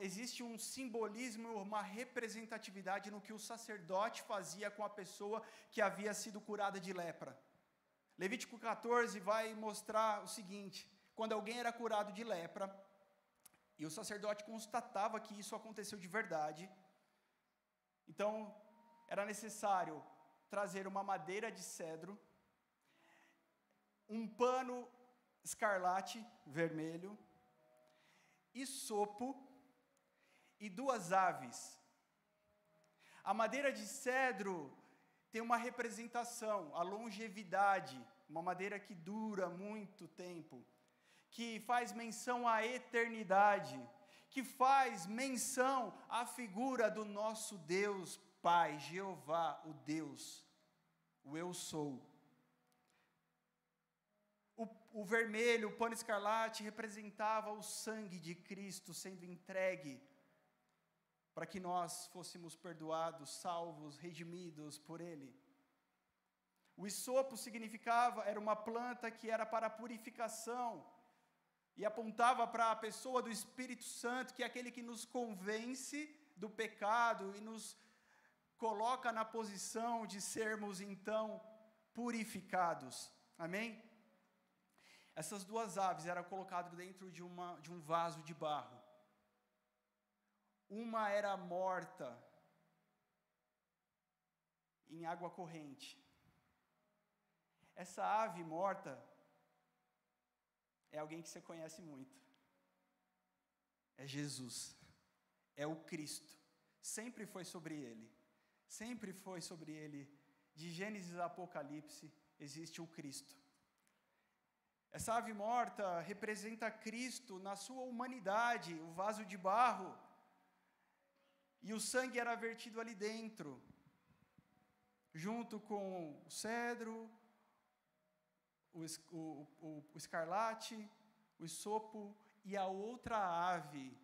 Existe um simbolismo, uma representatividade no que o sacerdote fazia com a pessoa que havia sido curada de lepra. Levítico 14 vai mostrar o seguinte, quando alguém era curado de lepra, e o sacerdote constatava que isso aconteceu de verdade, então era necessário trazer uma madeira de cedro, um pano escarlate, vermelho, hisopo e 2 aves. A madeira de cedro tem uma representação, a longevidade, uma madeira que dura muito tempo, que faz menção à eternidade, que faz menção à figura do nosso Deus Pai, Jeová, o Deus, o Eu Sou. O vermelho, o pano escarlate, representava o sangue de Cristo sendo entregue para que nós fôssemos perdoados, salvos, redimidos por Ele. O hisopo era uma planta que era para purificação e apontava para a pessoa do Espírito Santo, que é aquele que nos convence do pecado e nos coloca na posição de sermos então purificados. Amém? Essas 2 aves eram colocadas dentro de um vaso de barro. Uma era morta em água corrente. Essa ave morta é alguém que você conhece muito. É Jesus. É o Cristo. Sempre foi sobre Ele. Sempre foi sobre Ele. De Gênesis a Apocalipse existe o Cristo. Essa ave morta representa Cristo na sua humanidade, o vaso de barro. E o sangue era vertido ali dentro, junto com o cedro, o escarlate, o isopo, e a outra ave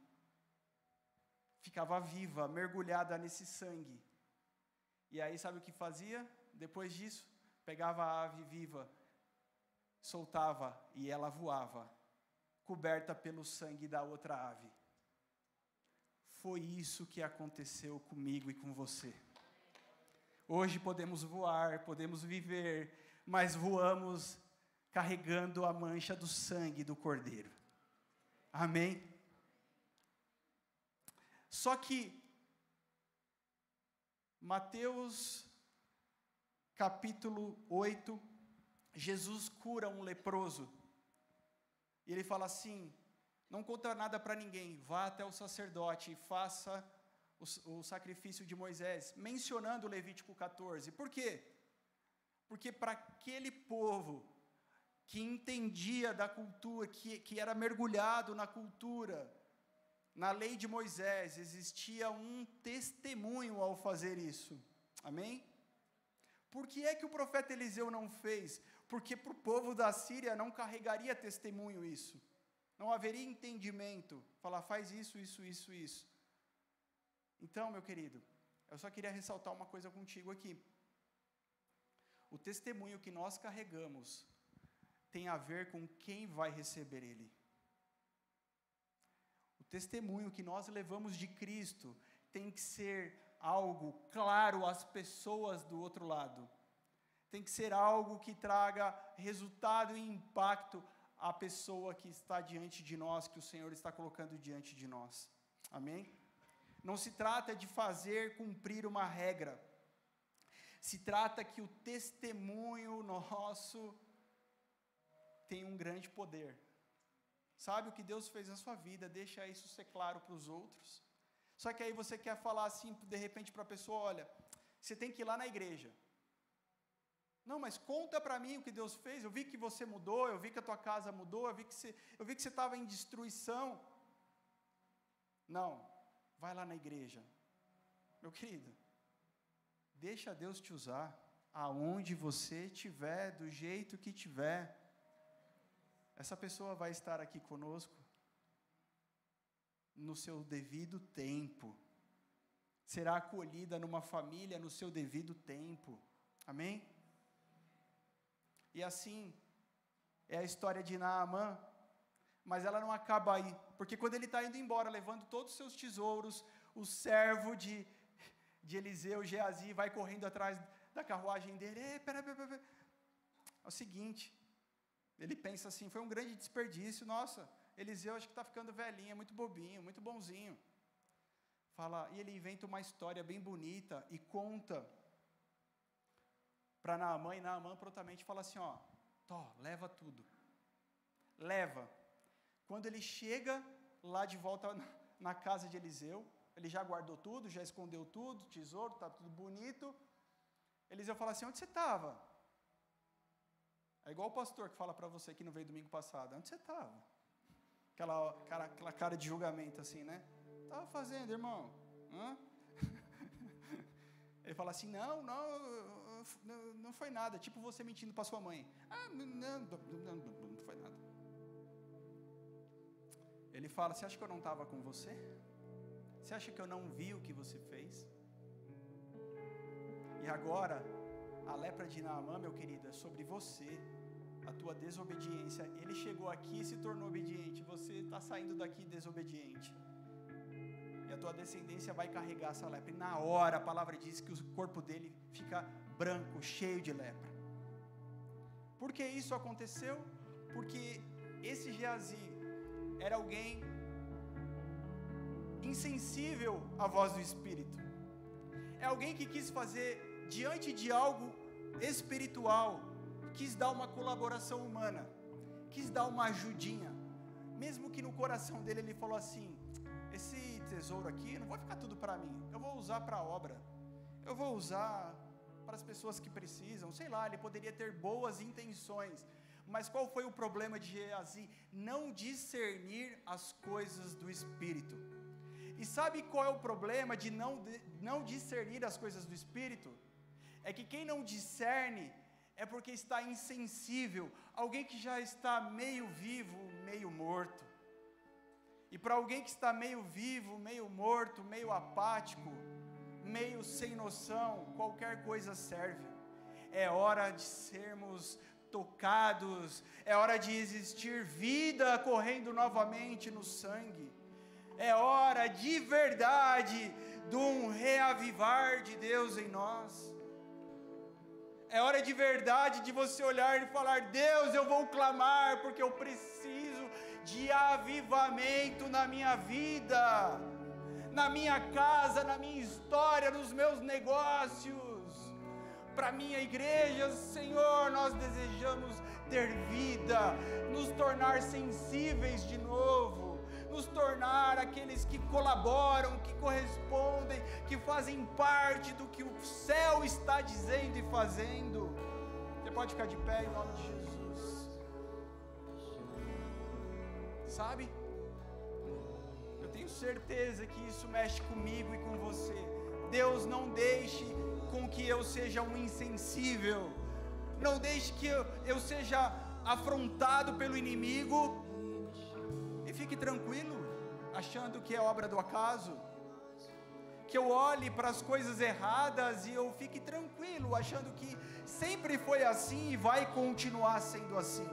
ficava viva, mergulhada nesse sangue. E aí sabe o que fazia? Depois disso, pegava a ave viva, soltava e ela voava, coberta pelo sangue da outra ave. Foi isso que aconteceu comigo e com você. Hoje podemos voar, podemos viver, mas voamos carregando a mancha do sangue do Cordeiro. Amém? Só que Mateus capítulo 8, Jesus cura um leproso. E ele fala assim: não conta nada para ninguém, vá até o sacerdote e faça o sacrifício de Moisés, mencionando Levítico 14. Por quê? Porque para aquele povo que entendia da cultura, que era mergulhado na cultura, na lei de Moisés, existia um testemunho ao fazer isso. Amém? Por que é que o profeta Eliseu não fez? Porque para o povo da Síria não carregaria testemunho isso. Não haveria entendimento. Falar, faz isso, isso, isso, isso. Então, meu querido, eu só queria ressaltar uma coisa contigo aqui. O testemunho que nós carregamos tem a ver com quem vai receber ele. O testemunho que nós levamos de Cristo tem que ser algo claro às pessoas do outro lado. Tem que ser algo que traga resultado e impacto à pessoa que está diante de nós, que o Senhor está colocando diante de nós. Amém? Não se trata de fazer cumprir uma regra. Se trata que o testemunho nosso tem um grande poder. Sabe o que Deus fez na sua vida, deixa isso ser claro para os outros. Só que aí você quer falar assim, de repente, para a pessoa, olha, você tem que ir lá na igreja. Não, mas conta para mim o que Deus fez, eu vi que você mudou, eu vi que a tua casa mudou, eu vi que você estava em destruição. Não, vai lá na igreja. Meu querido, deixa Deus te usar, aonde você estiver, do jeito que tiver. Essa pessoa vai estar aqui conosco no seu devido tempo. Será acolhida numa família no seu devido tempo. Amém? E assim é a história de Naamã. Mas ela não acaba aí. Porque quando ele está indo embora, levando todos os seus tesouros, o servo de Eliseu, Geazi, vai correndo atrás da carruagem dele. Pera. É o seguinte... Ele pensa assim, foi um grande desperdício, nossa, Eliseu acho que está ficando velhinho, é muito bobinho, muito bonzinho. E ele inventa uma história bem bonita e conta para Naamã, e Naamã prontamente fala assim, leva tudo. Leva. Quando ele chega lá de volta na casa de Eliseu, ele já guardou tudo, já escondeu tudo, tesouro, está tudo bonito. Eliseu fala assim, onde você estava? É igual o pastor que fala para você que não veio domingo passado. Onde você estava? Aquela cara de julgamento assim, né? Estava fazendo, irmão. Hã? Ele fala assim, não foi nada. Tipo você mentindo para sua mãe. Não foi nada. Ele fala, você acha que eu não estava com você? Você acha que eu não vi o que você fez? E agora... a lepra de Naamã, meu querido, é sobre você, a tua desobediência. Ele chegou aqui e se tornou obediente, você está saindo daqui desobediente. E a tua descendência vai carregar essa lepra. E na hora, a palavra diz que o corpo dele fica branco, cheio de lepra. Por que isso aconteceu? Porque esse Geazi era alguém insensível à voz do Espírito. É alguém que quis fazer... diante de algo espiritual, quis dar uma colaboração humana, quis dar uma ajudinha, mesmo que no coração dele ele falou assim, esse tesouro aqui não vai ficar tudo para mim, eu vou usar para a obra, eu vou usar para as pessoas que precisam, sei lá, ele poderia ter boas intenções, mas qual foi o problema de Geazi? Não discernir as coisas do Espírito. E sabe qual é o problema de não discernir as coisas do Espírito? É que quem não discerne é porque está insensível. Alguém que já está meio vivo, meio morto. E para alguém que está meio vivo, meio morto, meio apático, meio sem noção, qualquer coisa serve. É hora de sermos tocados, é hora de existir vida correndo novamente no sangue. É hora de verdade de um reavivar de Deus em nós. É hora de verdade de você olhar e falar: Deus, eu vou clamar porque eu preciso de avivamento na minha vida, na minha casa, na minha história, nos meus negócios. Para a minha igreja, Senhor, nós desejamos ter vida, nos tornar sensíveis de novo, nos tornar aqueles que colaboram, que correspondem, que fazem parte do que o céu está dizendo e fazendo. Você pode ficar de pé em nome de Jesus. Sabe? Eu tenho certeza que isso mexe comigo e com você. Deus, não deixe com que eu seja um insensível, não deixe que eu seja afrontado pelo inimigo e fique tranquilo, achando que é obra do acaso, que eu olhe para as coisas erradas e eu fique tranquilo, achando que sempre foi assim e vai continuar sendo assim.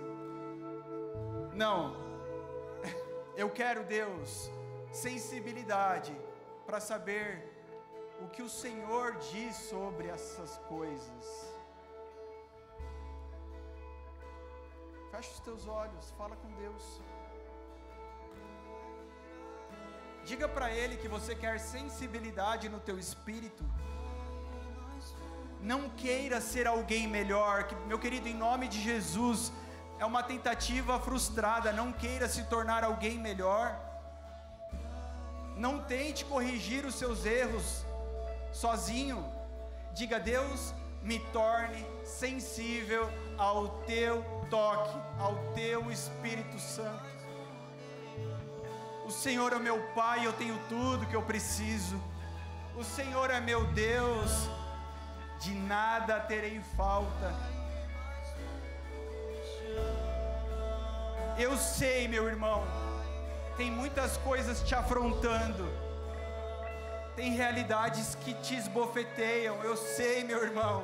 Não, eu quero, Deus, sensibilidade para saber o que o Senhor diz sobre essas coisas. Fecha os teus olhos, fala com Deus. Diga para Ele que você quer sensibilidade no teu espírito. Não queira ser alguém melhor, meu querido, em nome de Jesus, é uma tentativa frustrada. Não queira se tornar alguém melhor. Não tente corrigir os seus erros sozinho. Diga: Deus, me torne sensível ao teu toque, ao teu Espírito Santo. O Senhor é o meu Pai, eu tenho tudo que eu preciso. O Senhor é meu Deus, de nada terei falta. Eu sei, meu irmão, tem muitas coisas te afrontando, tem realidades que te esbofeteiam, eu sei, meu irmão,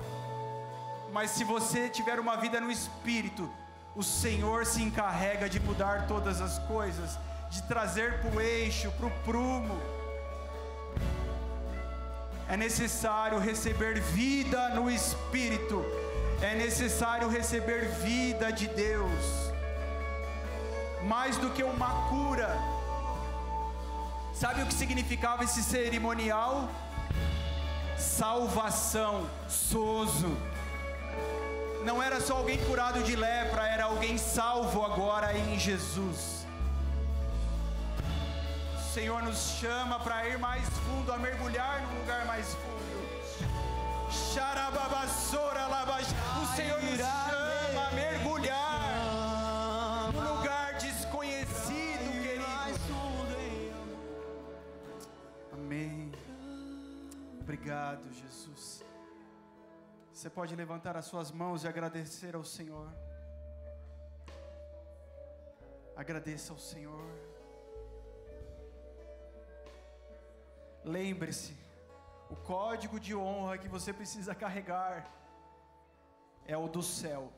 mas se você tiver uma vida no Espírito, o Senhor se encarrega de mudar todas as coisas, de trazer para o eixo, para o prumo. É necessário receber vida no Espírito, é necessário receber vida de Deus, mais do que uma cura. Sabe o que significava esse cerimonial? Salvação, sozo. Não era só alguém curado de lepra, era alguém salvo agora em Jesus. O Senhor nos chama para ir mais fundo, a mergulhar num lugar mais fundo. Xarababassora labax. O Senhor nos chama a mergulhar num lugar desconhecido, querido. Amém. Obrigado, Jesus. Você pode levantar as suas mãos e agradecer ao Senhor. Agradeça ao Senhor. Lembre-se, o código de honra que você precisa carregar é o do céu.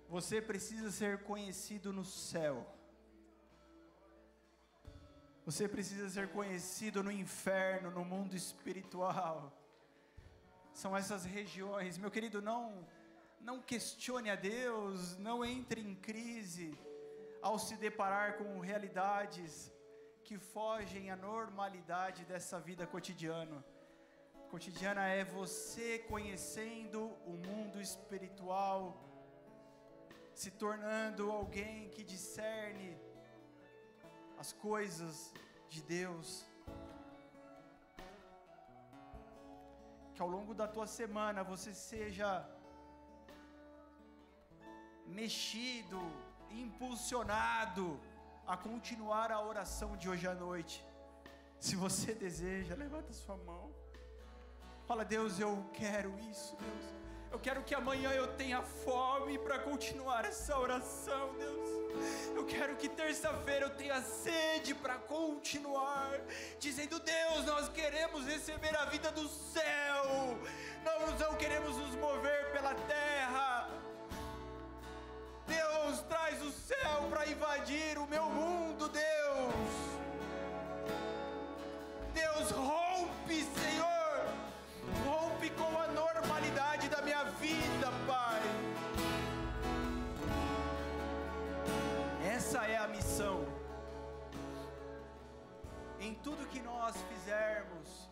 Você precisa ser conhecido no céu. Você precisa ser conhecido no inferno, no mundo espiritual. São essas regiões, meu querido, não questione a Deus, não entre em crise ao se deparar com realidades que fogem à normalidade dessa vida cotidiana. Cotidiana é você conhecendo o mundo espiritual, se tornando alguém que discerne as coisas de Deus. Que ao longo da tua semana você seja mexido, impulsionado a continuar a oração de hoje à noite. Se você deseja, levanta sua mão. Fala: Deus, eu quero isso, Deus. Eu quero que amanhã eu tenha fome para continuar essa oração, Deus. Eu quero que terça-feira eu tenha sede para continuar, dizendo: Deus, nós queremos receber a vida do céu, nós não queremos nos mover pela terra. Deus, traz o céu para invadir o meu mundo, Deus. Deus, rompe, Senhor, rompe com a normalidade da minha vida, Pai. Essa é a missão. Em tudo que nós fizermos,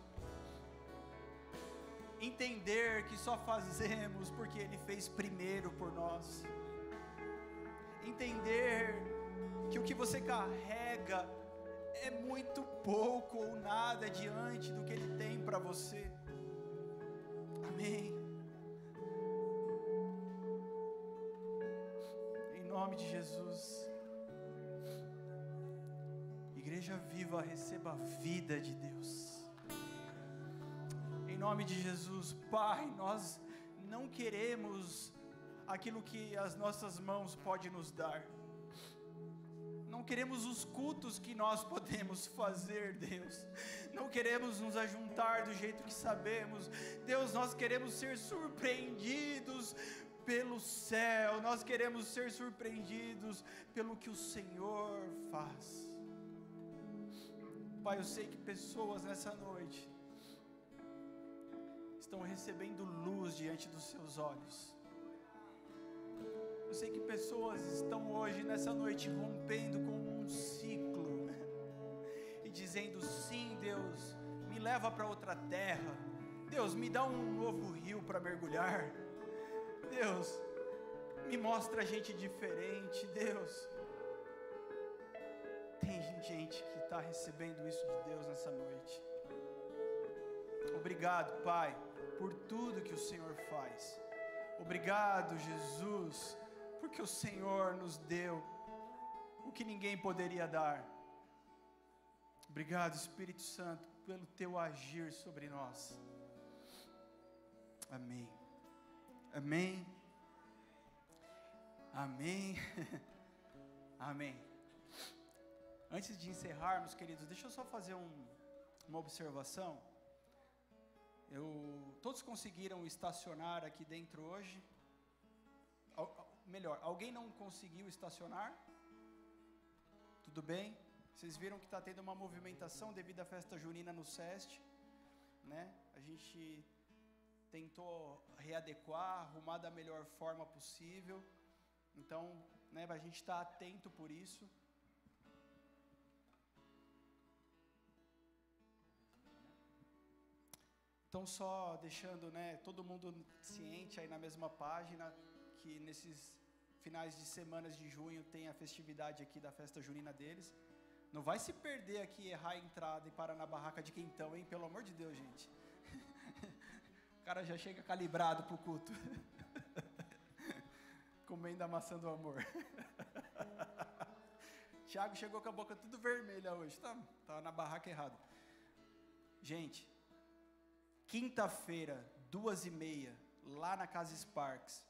entender que só fazemos porque Ele fez primeiro por nós. Entender que o que você carrega é muito pouco ou nada diante do que Ele tem para você. Amém. Em nome de Jesus. Igreja Viva, receba a vida de Deus. Em nome de Jesus, Pai, nós não queremos aquilo que as nossas mãos podem nos dar. Não queremos os cultos que nós podemos fazer, Deus. Não queremos nos ajuntar do jeito que sabemos. Deus, nós queremos ser surpreendidos pelo céu. Nós queremos ser surpreendidos pelo que o Senhor faz. Pai, eu sei que pessoas nessa noite estão recebendo luz diante dos seus olhos. Eu sei que pessoas estão hoje, nessa noite, rompendo com um ciclo, né? E dizendo: sim, Deus, me leva para outra terra. Deus, me dá um novo rio para mergulhar. Deus, me mostra gente diferente. Deus, tem gente que está recebendo isso de Deus nessa noite. Obrigado, Pai, por tudo que o Senhor faz. Obrigado, Jesus, porque o Senhor nos deu o que ninguém poderia dar. Obrigado, Espírito Santo, pelo teu agir sobre nós. Amém. Amém. Amém. Amém. Antes de encerrarmos, queridos, deixa eu só fazer uma observação. Todos conseguiram estacionar aqui dentro hoje? Melhor, alguém não conseguiu estacionar? Tudo bem? Vocês viram que está tendo uma movimentação devido à festa junina no SEST, né? A gente tentou readequar, arrumar da melhor forma possível. Então, né, a gente está atento por isso. Então, só deixando, né, todo mundo ciente aí na mesma página, que nesses finais de semanas de junho tem a festividade aqui da festa junina deles. Não vai se perder aqui, errar a entrada e parar na barraca de quentão, hein? Pelo amor de Deus, gente. O cara já chega calibrado pro culto. Comendo a maçã do amor. Tiago chegou com a boca tudo vermelha hoje. Tá na barraca errada. Gente, quinta-feira, 2h30, lá na Casa Sparks,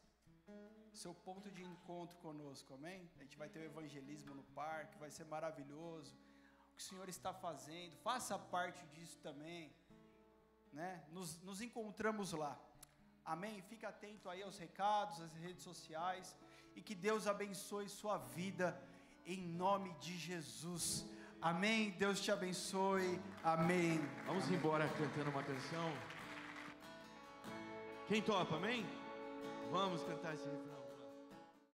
seu ponto de encontro conosco, amém? A gente vai ter o evangelismo no parque, vai ser maravilhoso. O que o Senhor está fazendo, faça parte disso também, né? Nos encontramos lá, amém? Fica atento aí aos recados, às redes sociais, e que Deus abençoe sua vida, em nome de Jesus, amém? Deus te abençoe, amém. Vamos amém. Embora cantando uma canção. Quem topa, amém? Vamos cantar esse refrão.